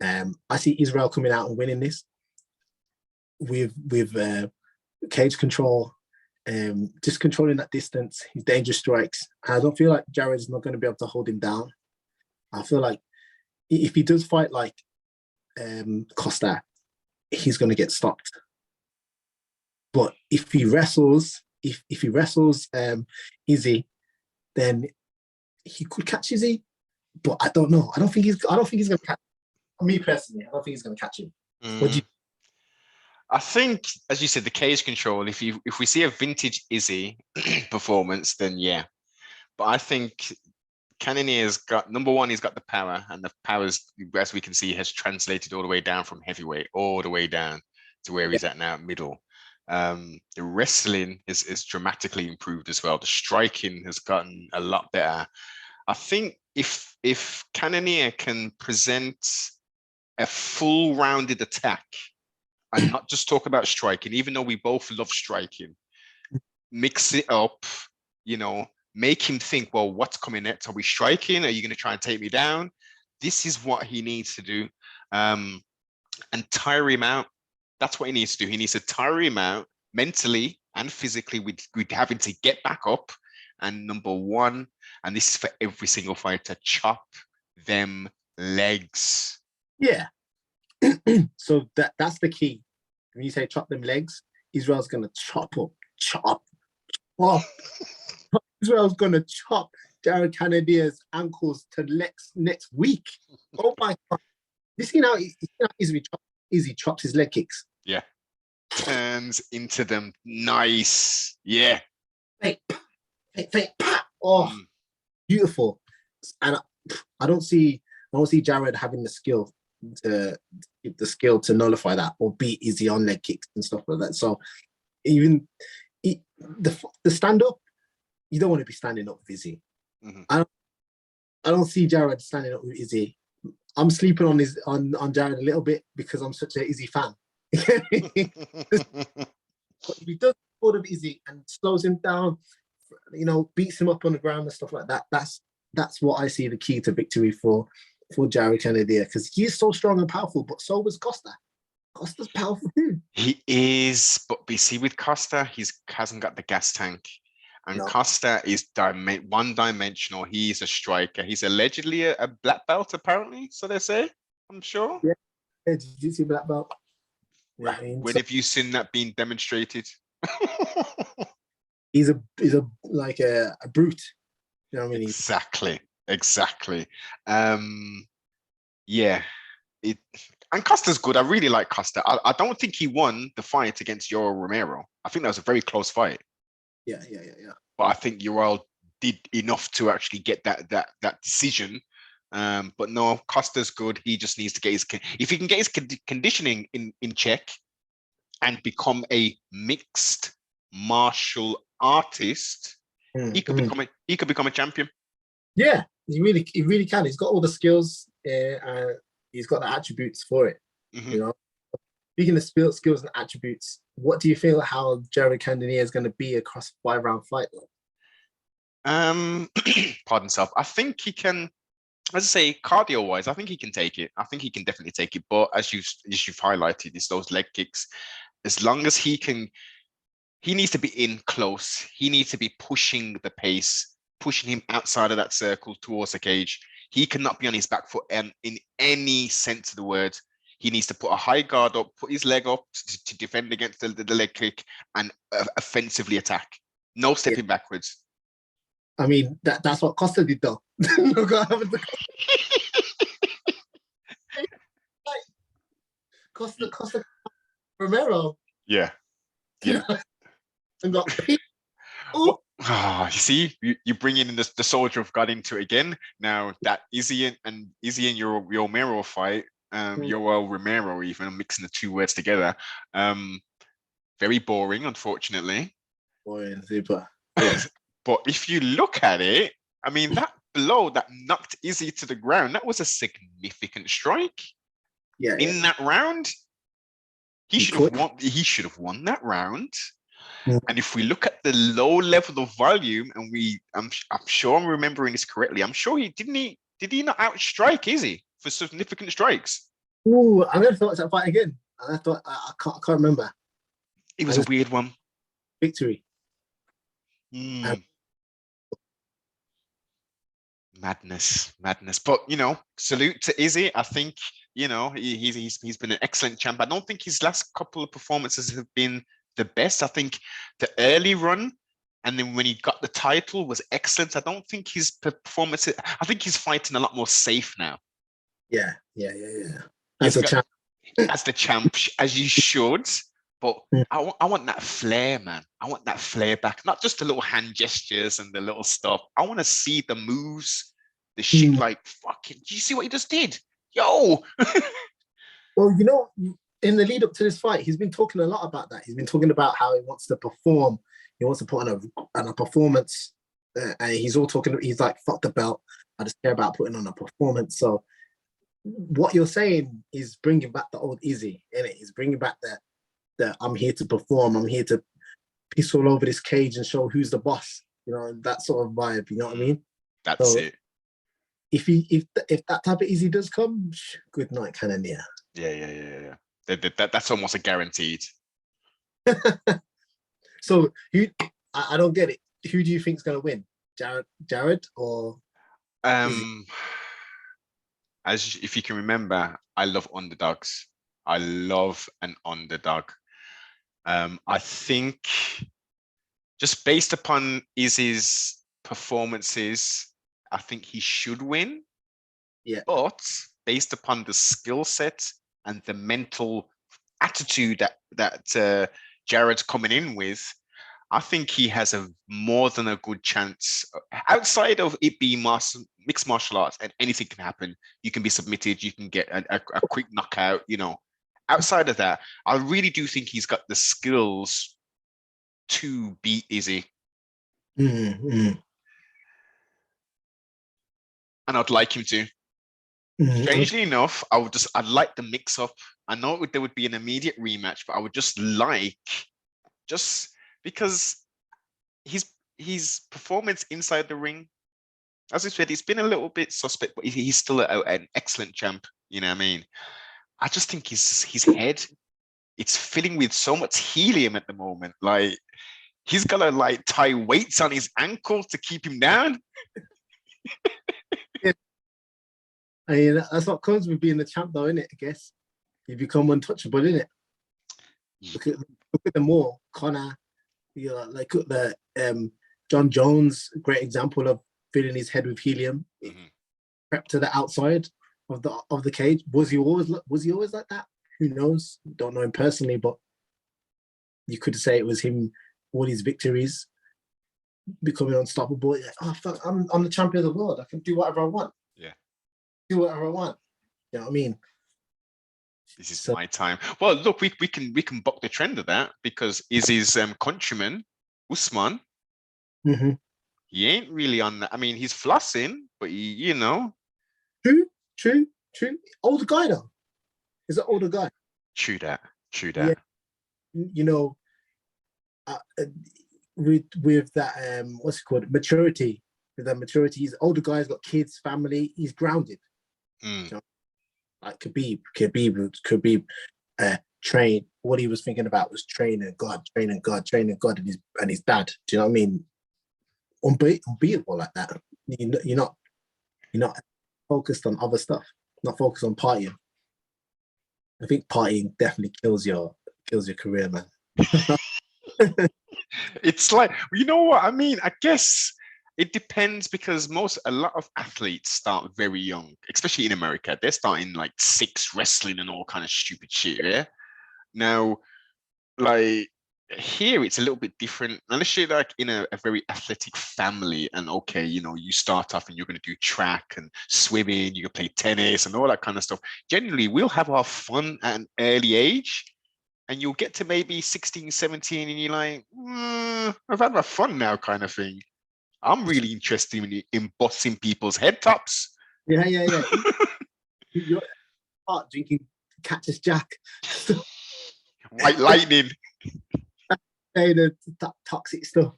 I see Israel coming out and winning this with cage control, just controlling that distance, his dangerous strikes. I don't feel like Jared's not going to be able to hold him down. I feel like if he does fight like Costa, he's going to get stopped. But if he wrestles, if he wrestles Izzy, then he could catch Izzy. But I don't know. I don't think he's going to catch. Me personally, I don't think he's going to catch him. What do you? I think, as you said, the cage control. If we see a vintage Izzy performance, then yeah. But I think Cannonier's got number one. He's got the power, and the powers, as we can see, has translated all the way down from heavyweight all the way down to where he's at now, middle. The wrestling is dramatically improved as well. The striking has gotten a lot better. I think if Cannonier can present a full rounded attack and not just talk about striking, even though we both love striking, mix it up, make him think, well, what's coming next? Are we striking? Are you going to try and take me down? This is what he needs to do. And tire him out. That's what he needs to do. He needs to tire him out mentally and physically with having to get back up. And number one, and this is for every single fighter, chop them legs. Yeah. So that's the key. When you say chop them legs, Israel's gonna chop. Israel's gonna chop Jared Cannonier's ankles to next week. Oh my god! You see now, Izzy chops his leg kicks. Yeah, turns into them. Nice. Yeah. Fake. Oh, beautiful. And I don't see Jared having the skill to nullify that or beat Izzy on leg kicks and stuff like that. So even the stand up, you don't want to be standing up with Izzy. I don't see Jared standing up with Izzy. I'm sleeping on Jared a little bit because I'm such an Izzy fan. But if he does hold of Izzy and slows him down, beats him up on the ground and stuff like that, that's what I see the key to victory for Jared Kennedy, because he's so strong and powerful, but so was Costa. Costa's powerful too. He is, but you see, with Costa, he hasn't got the gas tank. And No. Costa is one-dimensional. He's a striker. He's allegedly a black belt, apparently, so they say. I'm sure. Yeah, jiu-jitsu black belt. Yeah, When have you seen that being demonstrated? he's a like a brute. You know what I mean? Exactly. Yeah. And Costa's good. I really like Costa. I don't think he won the fight against Yoel Romero. I think that was a very close fight. Yeah. But I think Yoel did enough to actually get that decision. But no, Costa's good. He just needs to get if he can get his conditioning in check and become a mixed martial artist, he could become a champion. Yeah, he really can. He's got all the skills. He's got the attributes for it. Mm-hmm. Speaking of skills and attributes, what do you feel how Jared Cannonier is going to be across a 5-round fight? Pardon self. I think he can, as I say, cardio wise, I think he can take it. I think he can definitely take it. But as you've highlighted, it's those leg kicks. As long as he needs to be in close. He needs to be pushing the pace, pushing him outside of that circle towards the cage. He cannot be on his back foot in any sense of the word. He needs to put a high guard up, put his leg up to defend against the leg kick and offensively attack. No stepping backwards. I mean, that's what Costa did though. Costa Romero. Yeah. And got well, you see, you bring in the soldier of God into it again. Now that Izzy and your Romero fight, Yoel Romero, even mixing the two words together, very boring, unfortunately. Boring, super. But if you look at it, I mean, that blow that knocked Izzy to the ground, that was a significant strike. In that round, he should have won that round. And if we look at the low level of volume, and I'm sure I'm remembering this correctly, I'm sure did he not outstrike Izzy for significant strikes? Ooh, I'm gonna watch that fight again. I thought I can't remember. It was a weird one. Victory. Madness. But salute to Izzy. I think he's been an excellent champ. I don't think his last couple of performances have been the best. I think the early run and then when he got the title was excellent. I don't think his performance. I think he's fighting a lot more safe now. Yeah. As a champ, as the champ, as you should. But I want that flair, man. I want that flair back. Not just the little hand gestures and the little stuff. I want to see the moves, the shit. Like fucking. Do you see what he just did? Yo. Well, in the lead up to this fight, he's been talking a lot about that. He's been talking about how he wants to perform. He wants to put on a performance. And he's like, fuck the belt. I just care about putting on a performance. So what you're saying is bringing back the old Izzy, innit? He's bringing back that I'm here to perform. I'm here to piss all over this cage and show who's the boss. That sort of vibe. You know what I mean? That's it. If that type of Izzy does come, good night, Cannonier. Yeah. That's almost a guaranteed. So I don't get it. Who do you think is going to win? Jared or if you can remember, I love underdogs. I love an underdog. I think just based upon Izzy's performances, I think he should win. Yeah. But based upon the skill set and the mental attitude that Jared's coming in with, I think he has a more than a good chance. Outside of it being mixed martial arts, and anything can happen. You can be submitted. You can get a quick knockout. Outside of that, I really do think he's got the skills to beat Izzy. and I'd like him to. Strangely enough, I'd like the mix up. I know there would be an immediate rematch, but I would just because his performance inside the ring, as I said, it's been a little bit suspect, but he's still an excellent champ. You know what I mean? I just think his head, it's filling with so much helium at the moment. Like he's gotta like tie weights on his ankle to keep him down. Yeah. I mean, that's what comes with being the champ, though, isn't it? I guess you become untouchable, isn't it? Look at them all, Connor. You know, like the John Jones, great example of filling his head with helium. Crept to the outside of the cage. Was he always like that? Who knows? Don't know him personally, but you could say it was him. All his victories, becoming unstoppable. Oh, fuck, I'm the champion of the world. I can do whatever I want. Yeah, do whatever I want. You know what I mean? This is my time. Well, look, we can buck the trend of that because is his countryman Usman. He ain't really on that. I mean, he's flossing, but he, True. Older guy though. He's an older guy. True that. Yeah. You know, with that what's it called? Maturity. With that maturity, he's older guy. He's got kids, family. He's grounded. You know, like Khabib train. What he was thinking about was training God, and his dad. Do you know what I mean? Unbeatable like that. You're not focused on other stuff. Not focused on partying. I think partying definitely kills your career, man. It's like, you know what I mean? I guess it depends because a lot of athletes start very young, especially in America. They're starting like 6 wrestling and all kind of stupid shit. Yeah. Now, like here, it's a little bit different. Unless you're like in a very athletic family, and okay, you start off and you're going to do track and swimming, you can play tennis and all that kind of stuff. Generally, we'll have our fun at an early age. And you'll get to maybe 16, 17, and you're like, I've had my fun now, kind of thing. I'm really interested in bossing people's head tops. Yeah. You're drinking Cactus Jack. White lightning. The toxic stuff,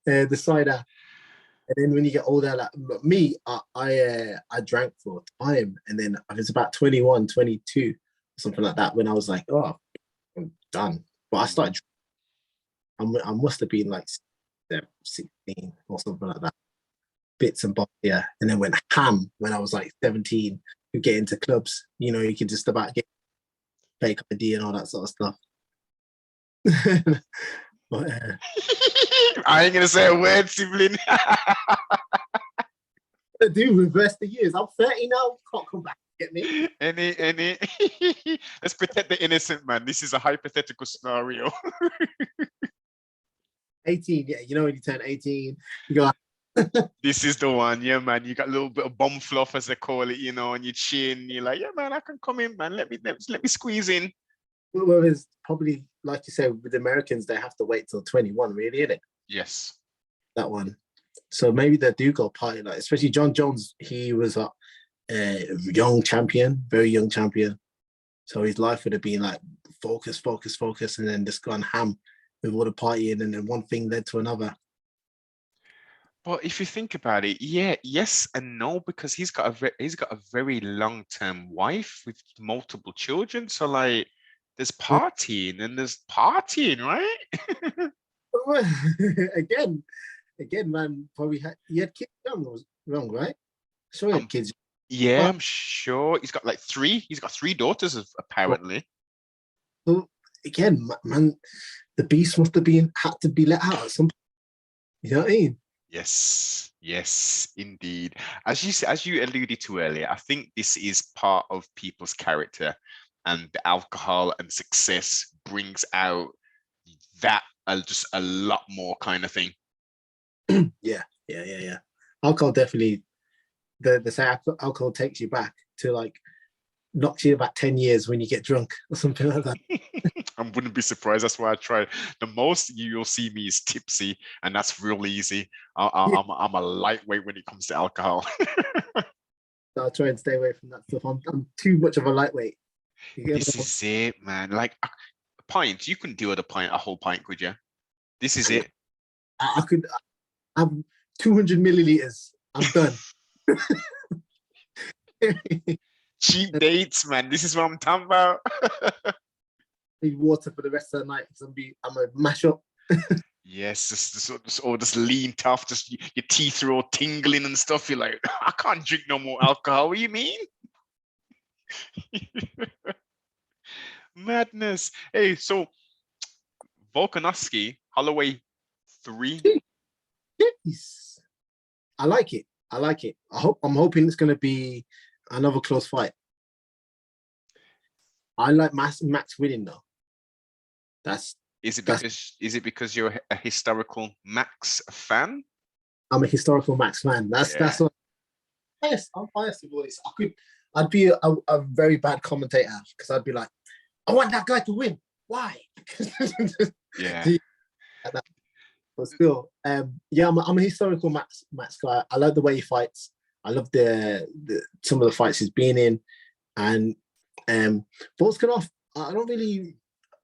the cider. And then when you get older, like me, I drank for time. And then I was about 21, 22, something like that, when I was like, oh, I'm done. But I started, I must have been like 16 or something like that. Bits and bobs, yeah. And then went ham when I was like 17 to get into clubs. You could just about get fake ID and all that sort of stuff. But I ain't gonna say a word, sibling. Do reverse the years. I'm 30 now. Can't come back. Get me? Any. Let's protect the innocent, man. This is a hypothetical scenario. 18, yeah. When you turn 18, you go. This is the one, yeah, man. You got a little bit of bum fluff, as they call it, on your chin. You're like, yeah, man, I can come in, man. Let me squeeze in. Well, it's probably like you said with Americans, they have to wait till 21, really, isn't it? Yes. That one. So maybe they do go party, like especially John Jones. He was a young champion, very young champion. So his life would have been like focus, and then just gone ham with all the partying, and then one thing led to another. But if you think about it, yeah, yes and no, because he's got a very long-term wife with multiple children. So like, there's partying and there's partying, right? Again, man, probably he had kids young, right? Sure, he had kids. Yeah, I'm sure he's got like 3. He's got 3 daughters, apparently. So again, man, the beast must have had to be let out at some point. You know what I mean? Yes, indeed. As you alluded to earlier, I think this is part of people's character, and the alcohol and success brings out that just a lot more kind of thing. Yeah. Alcohol definitely. They say alcohol takes you back to like knocks you about 10 years when you get drunk or something like that. I wouldn't be surprised. That's why I try. The most you'll see me is tipsy, and that's real easy. I'm a lightweight when it comes to alcohol. So I'll try and stay away from that stuff. I'm too much of a lightweight. This is it, man. Like a pint, you couldn't deal with a whole pint, could you? This is it. I could. I'm 200 milliliters. I'm done. Cheap dates, man. This is what I'm talking about. Need water for the rest of the night because I'm a mash up. Yes, just lean tough, just your teeth are all tingling and stuff. You're like, I can't drink no more alcohol. What do you mean? Madness. Hey, so Volkanovski, Holloway 3. Yes. I like it. I'm hoping it's going to be another close fight. I like Max winning though. Is it because you're a historical Max fan? I'm a historical Max fan. That's what I'm biased with all this. I'd be a very bad commentator because I'd be like, I want that guy to win. Why? Yeah. But still, I'm a historical Max guy. I like the way he fights. I love some of the fights he's been in, and Volkanov. I don't really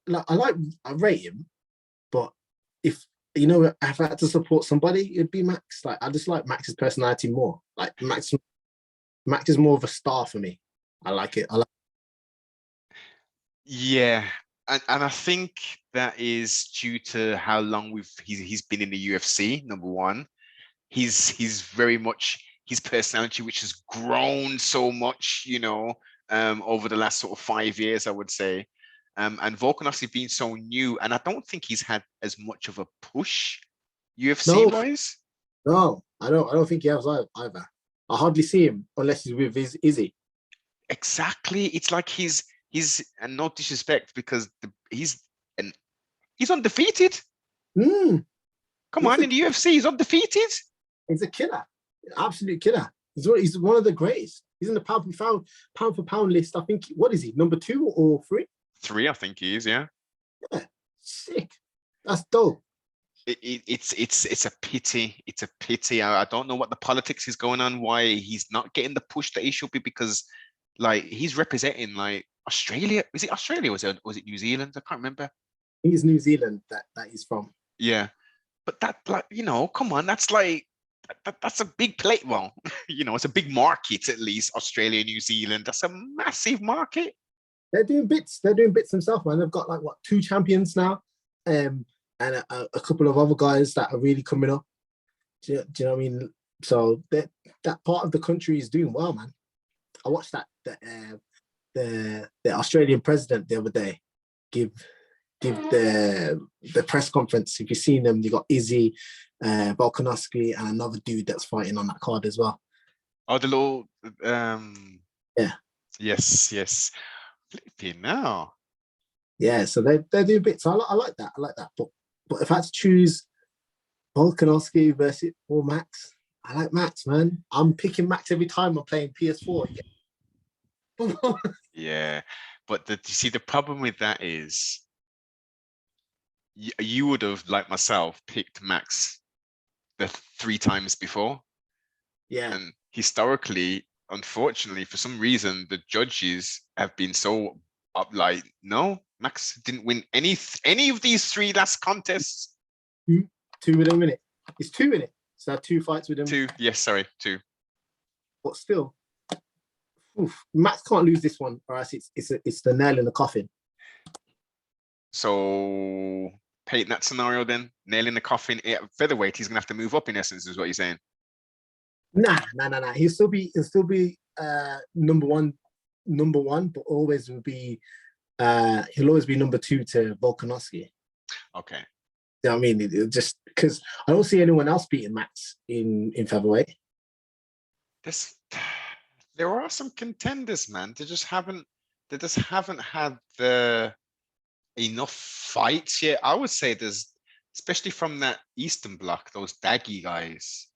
like. I rate him, but if I had to support somebody, it'd be Max. Like I just like Max's personality more. Like Max is more of a star for me. I like it. Yeah, and I think that is due to how long he's been in the UFC. Number one, he's very much his personality, which has grown so much, over the last sort of 5 years, I would say. And Volkanovski being so new, and I don't think he's had as much of a push UFC wise. No, I don't think he has either. I hardly see him unless he's with Izzy. Exactly. It's like he's and no disrespect because he's undefeated. Come on, in the UFC, he's undefeated. He's a killer, absolute killer. He's one of the greatest. He's in the pound for pound list. I think, what is he, number 2 or 3? 3, I think he is. Yeah. Yeah, sick. That's dope. It's a pity. It's a pity. I don't know what the politics is going on. Why he's not getting the push that he should be, because like he's representing like Australia. Is it Australia? Was it New Zealand? I can't remember. I think it's New Zealand that he's from. Yeah, but that, like, come on, that's like that's a big plate. Well, it's a big market, at least Australia, New Zealand. That's a massive market. They're doing bits themselves, man. They've got like 2 champions now, and a couple of other guys that are really coming up. Do you know what I mean? So that part of the country is doing well, man. I watched the Australian president the other day give the press conference. If you've seen them, you got Izzy, Volkanovski, and another dude that's fighting on that card as well. Oh, the little yeah. Yes. Flipping now. Yeah, so they're doing bits. I like that. But if I had to choose Volkanovski versus Max, I like Max, man. I'm picking Max every time I'm playing PS4. Yeah, but you see, the problem with that is you would have, like myself, picked Max the 3 times before. Yeah. And historically, unfortunately, for some reason, the judges have been so up, like, no, Max didn't win any of these 3 last contests. 2 with him in it. It's 2 in it. So I have 2 fights with him. 2, yes, sorry, 2. But still, Max can't lose this one, or else it's the nail in the coffin. So paint that scenario then, nail in the coffin. Featherweight, he's gonna have to move up in essence, is what you're saying. Nah. He'll still be number one, but always will be he'll always be number 2 to Volkanovski. Okay. You know what I mean? Just because I don't see anyone else beating Max in featherweight. There are some contenders, man. They just haven't had the enough fights yet. I would say there's, especially from that Eastern Bloc, those Daggy guys.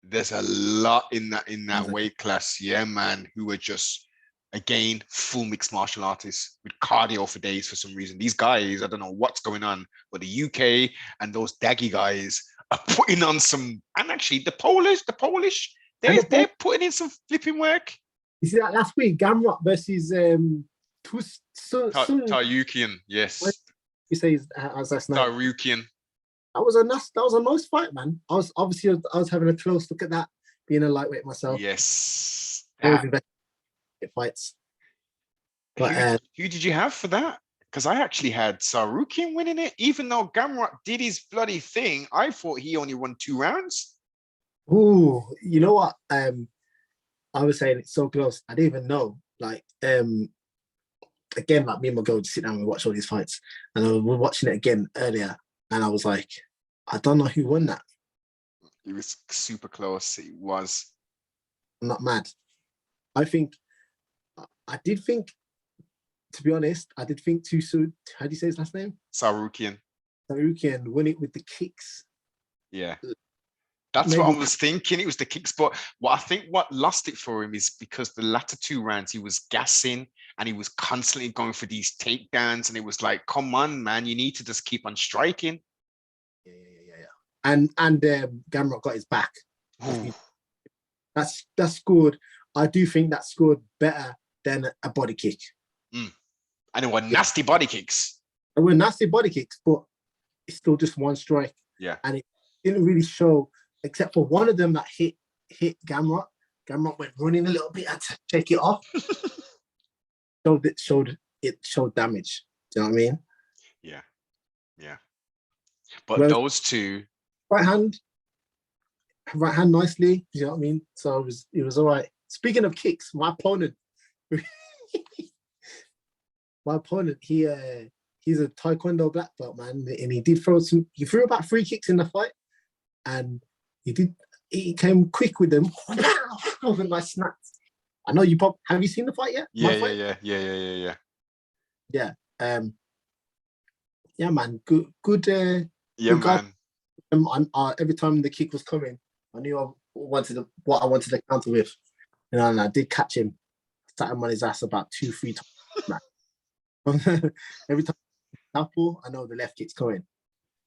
There's a lot in that weight class, yeah, man, who are just Again, full mixed martial artists with cardio for days for some reason. These guys, I don't know what's going on, but the UK and those daggy guys are putting on some, and actually the Polish, they're putting in some flipping work. You see that last week, Gamrot versus Taryukian, yes. You say as that's nice. Taryukian. That was a nice fight, man. I was having a close look at that, being a lightweight myself. Yes. Always invested in fights. But who did you have for that? Because I actually had Sarukian winning it, even though Gamrot did his bloody thing. I thought he only won 2 rounds. Ooh, you know what? I was saying it's so close. I didn't even know. Like, again, like me and my girl just sit down and watch all these fights, and we were watching it again earlier, and I was like, I don't know who won that. It was super close. It was. I'm not mad. I did think, to be honest, I did think Tusu, how do you say his last name? Sarukian won it with the kicks. Yeah. That's maybe what I was thinking. It was the kicks, but what lost it for him is because the latter 2 rounds he was gassing and he was constantly going for these takedowns, and it was like, come on, man, you need to just keep on striking. Yeah. And Gamrot got his back. That's scored. I do think that scored better than a body kick. And it were nasty body kicks. It were nasty body kicks, but it's still just one strike. Yeah. And it didn't really show, except for one of them that hit Gamrot. Gamrot went running a little bit, had to take it off. It showed damage. Do you know what I mean? Yeah. But those two, right hand nicely. You know what I mean? So it was all right. Speaking of kicks, my opponent, he's a Taekwondo black belt, man, and he threw about 3 kicks in the fight, and he came quick with them. Nice snaps. I know you have you seen the fight yet? Yeah. Yeah. Yeah, man. Good. Yeah, man. Every time the kick was coming, I knew what I wanted to counter with. You know, and I did catch him. Sat him on his ass about 2-3 times. Every time I know the left kick's coming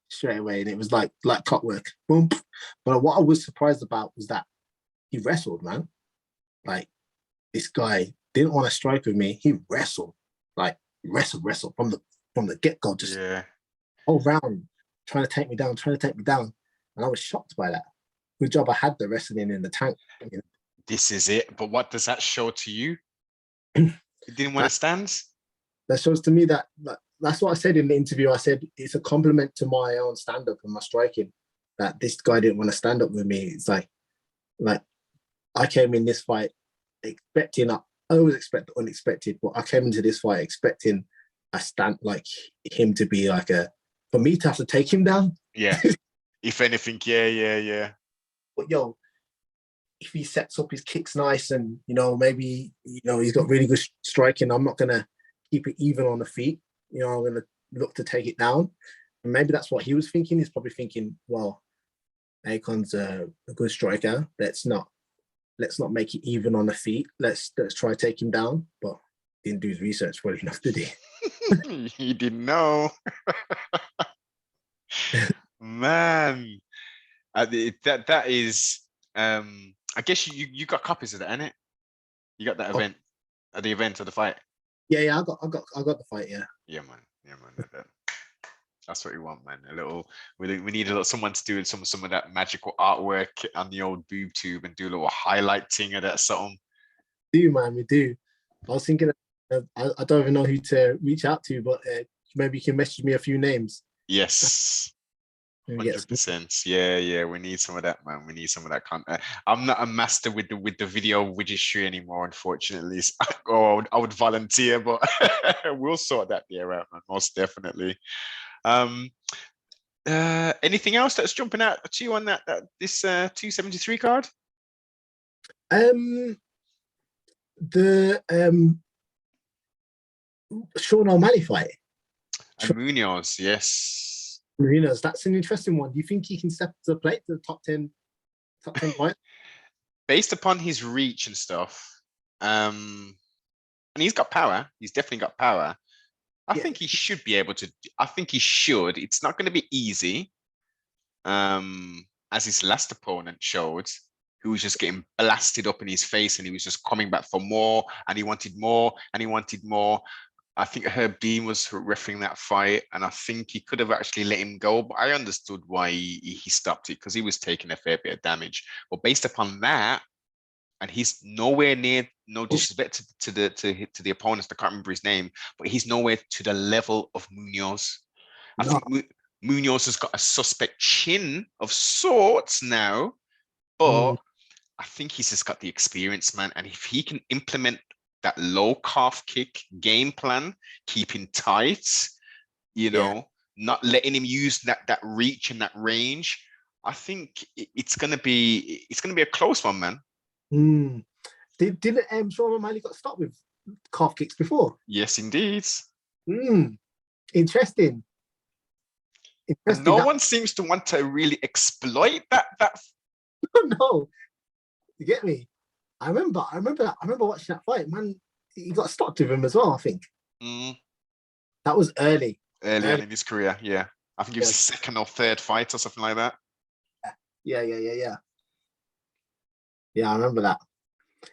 straight away, and it was like clockwork. Boom. But what I was surprised about was that he wrestled, man. Like, this guy didn't want to strike with me. He wrestled, like wrestle from the get-go, just whole round trying to take me down. And I was shocked by that. Good job I had the wrestling in the tank. You know? This is it. But what does that show to you? He didn't want to stand? That shows to me that's what I said in the interview. I said it's a compliment to my own stand-up and my striking that this guy didn't want to stand up with me. It's like I came in this fight expecting, I always expect unexpected, but I came into this fight expecting a stand, like him to be like for me to have to take him down. Yeah. If anything, yeah. But if he sets up his kicks nice and, maybe, he's got really good striking, I'm not going to keep it even on the feet. I'm going to look to take it down. And maybe that's what he was thinking. He's probably thinking, well, Akonne's a good striker. Let's not make it even on the feet. Let's try to take him down. But didn't do his research well enough, did he? He didn't know. Man. That is I guess you got copies of that, innit? You got that event at the event of the fight. Yeah, I got the fight. Yeah, man. That's what we want, man. We need a little someone to do some of that magical artwork on the old boob tube and do a little highlighting of that something. We do. I was thinking, I don't even know who to reach out to, but maybe you can message me a few names. Yes. 100%. Yeah. We need some of that, man. We need some of that content. I'm not a master with the video widgetry anymore, unfortunately. I would volunteer, but we'll sort that there out, man. Most definitely. Anything else that's jumping out to you on this 273 card? The Sean O'Malley fight. Munoz, yes. Munoz, that's an interesting one. Do you think he can step to the plate to the top 10 fight? Based upon his reach and stuff, and he's got power. He's definitely got power. I Yeah. think he should be able to. I think he should. It's not going to be easy, as his last opponent showed, who was just getting blasted up in his face, and he was just coming back for more, and he wanted more, and he wanted more. I think Herb Dean was refereeing that fight, and I think he could have actually let him go, but I understood why he stopped it, because he was taking a fair bit of damage. But based upon that, and he's nowhere near, no disrespect to the opponents, I can't remember his name, but he's nowhere to the level of Munoz. I No. think Munoz has got a suspect chin of sorts now, but I think he's just got the experience, man. And if he can implement that low calf kick game plan, keeping tight, not letting him use that reach and that range, I think it's gonna be a close one, man. Didn't Sean O'Malley got stopped with calf kicks before? Yes, indeed. Interesting. And no one seems to want to really exploit that. No, you get me? I remember watching that fight, man. He got stopped with him as well, I think. That was early on in his career, yeah. I think it was his second or third fight or something like that. Yeah, I remember that.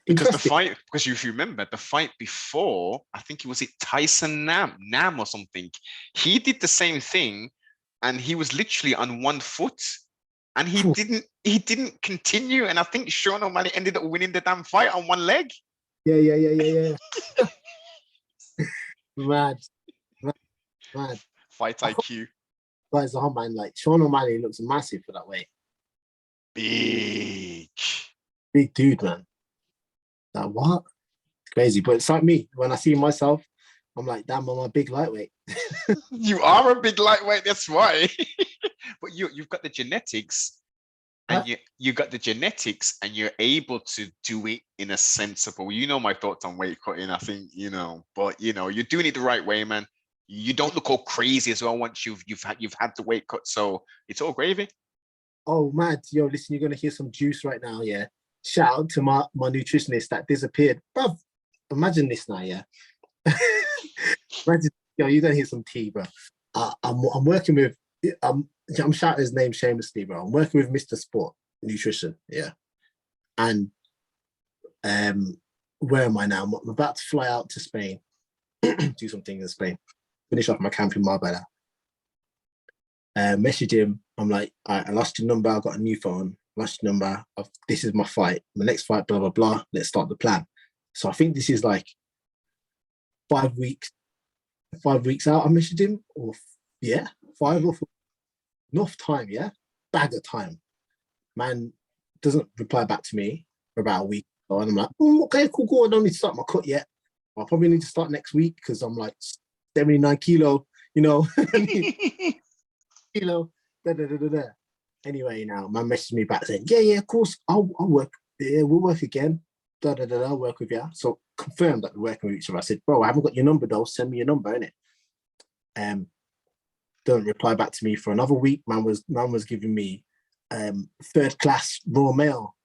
Because if you remember, the fight before, I think it was Tyson Nam or something. He did the same thing, and he was literally on one foot, and he didn't continue. And I think Sean O'Malley ended up winning the damn fight on one leg. Yeah. Mad. Fight IQ. Guys, oh man, like Sean O'Malley looks massive for that weight. Big dude, man. Like what? It's crazy. But it's like me. When I see myself, I'm like, damn, I'm a big lightweight. You are a big lightweight, that's why. But you've got the genetics, and you got the genetics, and you're able to do it in a sensible. You know my thoughts on weight cutting. I think but you're doing it the right way, man. You don't look all crazy as well once you've had the weight cut, so it's all gravy. Oh, mad. Yo, listen, you're gonna hear some juice right now, yeah. Shout out to my nutritionist that disappeared. Bruv, imagine this now, yeah. Imagine, you're gonna hear some tea, bro. I'm working with, I'm shouting his name shamelessly, bro. I'm working with Mr. Sport Nutrition, yeah. And where am I now? I'm about to fly out to Spain, do something in Spain, finish off my camp in Marbella. Message him. I'm like, I lost your number. I got a new phone. Lost your number. This is my fight. My next fight. Blah blah blah. Let's start the plan. So I think this is like 5 weeks. 5 weeks out. I messaged him. Or 5 or 4. Enough time. Yeah, bag of time. Man doesn't reply back to me for about a week. And I'm like, okay, cool. I don't need to start my cut yet. I'll probably need to start next week because I'm like 79 kilo. Kilo, Anyway, now man messaged me back saying, yeah, of course, I'll work. Yeah, we'll work again. I'll work with you. So confirmed that we're working with each other. I said, bro, I haven't got your number though. Send me your number, innit? Don't reply back to me for another week. Man was giving me third class raw mail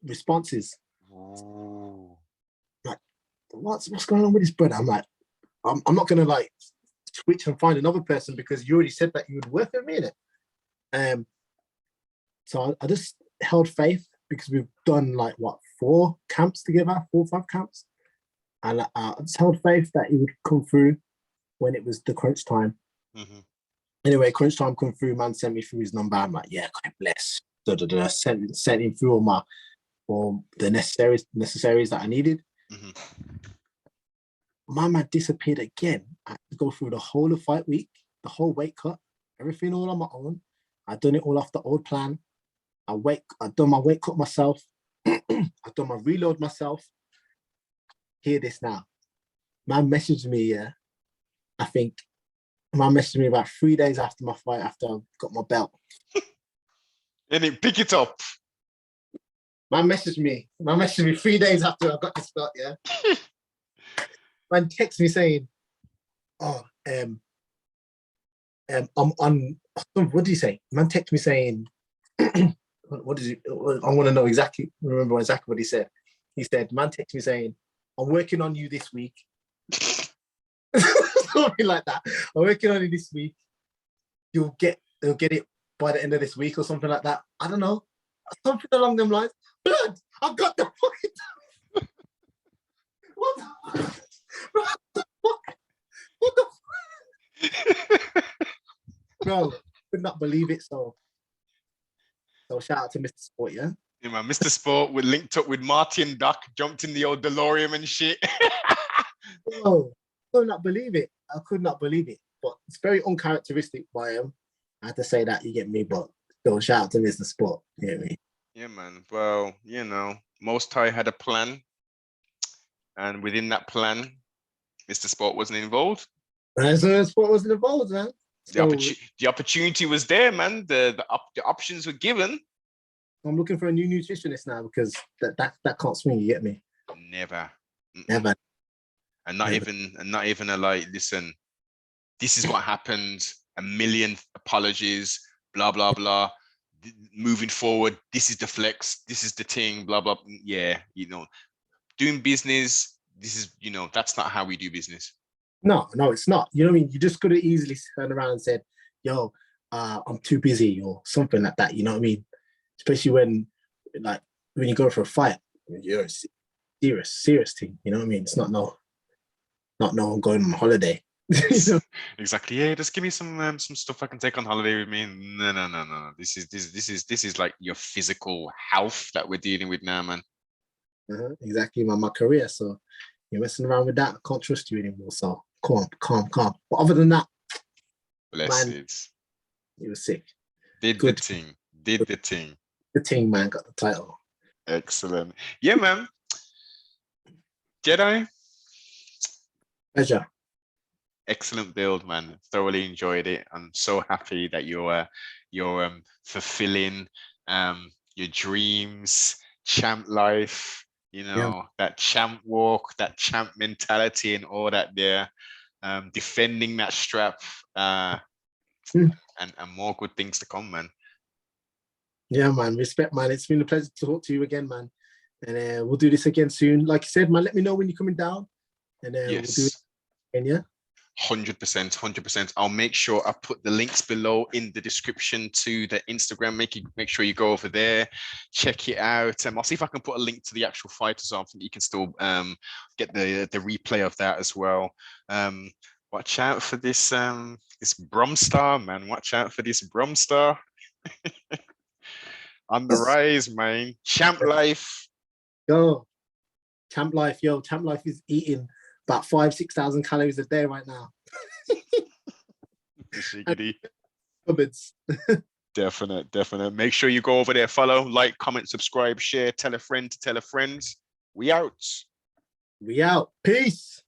responses. Like, what's going on with this brother? I'm like, I'm not gonna like switch and find another person because you already said that you would work with me, innit? So I just held faith because we've done like 4 camps together, 4 or 5 camps, and I just held faith that he would come through when it was the crunch time. Anyway, crunch time come through. Man sent me through his number. I'm like, yeah, God bless. Sent him through all the necessaries that I needed. My man disappeared again. I had to go through the whole of fight week, the whole weight cut, everything all on my own. I done it all off the old plan. I done my weight cut myself. I done my reload myself. Hear this now. Man messaged me, I think man messaged me about 3 days after my fight, after I got my belt. And then pick it up. Man messaged me 3 days after I got this belt, yeah. Man texts me saying, I'm on, what did he say? Man texted me saying, what is it? I want to know remember exactly what he said. He said, man texted me saying, I'm working on you this week. Something like that. I'm working on it this week. He'll get it by the end of this week or something like that. I don't know. Something along them lines. Blood, I got the fucking. What the fuck? What the fuck? Bro, could not believe it. So shout out to Mr. Sport, yeah? Yeah, man. Mr. Sport, we linked up with Marty and Duck, jumped in the old DeLorean and shit. Bro, I could not believe it. I could not believe it. But it's very uncharacteristic by him. I had to say that, you get me, but still shout out to Mr. Sport, you get me? Yeah, man. Well, Most High had a plan. And within that plan, Mr. Sport wasn't involved. So Sport wasn't involved, man. So, the opportunity was there, man. The options were given. I'm looking for a new nutritionist now because that can't swing, you get me? Never. Never. And not even a like, listen, this is what happened, a million apologies, blah, blah, blah. Moving forward, this is the flex, this is the thing, blah, blah. Yeah, doing business, this is, that's not how we do business. No, it's not. You know what I mean? You just could have easily turned around and said, yo, I'm too busy or something like that. You know what I mean? Especially when you go for a fight, you're a serious thing. You know what I mean? It's not no I'm going on holiday. Exactly. Yeah, just give me some stuff I can take on holiday with me. No. This is like your physical health that we're dealing with now, man. Exactly, my career. So you're messing around with that. I can't trust you anymore. So calm. But other than that, blessed. Man, he was sick. Did the thing. The team, man, got the title. Excellent. Yeah, man. Jedi. Pleasure. Excellent build, man. Thoroughly enjoyed it. I'm so happy that you're fulfilling your dreams, champ life, that champ walk, that champ mentality and all that there, defending that strap, and more good things to come, man. Yeah, man. Respect, man. It's been a pleasure to talk to you again, man. And we'll do this again soon. Like you said, man, let me know when you're coming down. And yes. We'll do it again, yeah? 100%. I'll make sure I put the links below in the description to the Instagram. Make sure you go over there, check it out. I'll see if I can put a link to the actual fight or something. You can still get the replay of that as well. Watch out for this this Bromstar, man. Watch out for this Bromstar. On the rise, man. Champ life. Yo, champ life, champ life is eating about 5,000-6,000 calories a day right now. Definite. Make sure you go over there, follow, like, comment, subscribe, share, tell a friend to tell a friend. We out. Peace.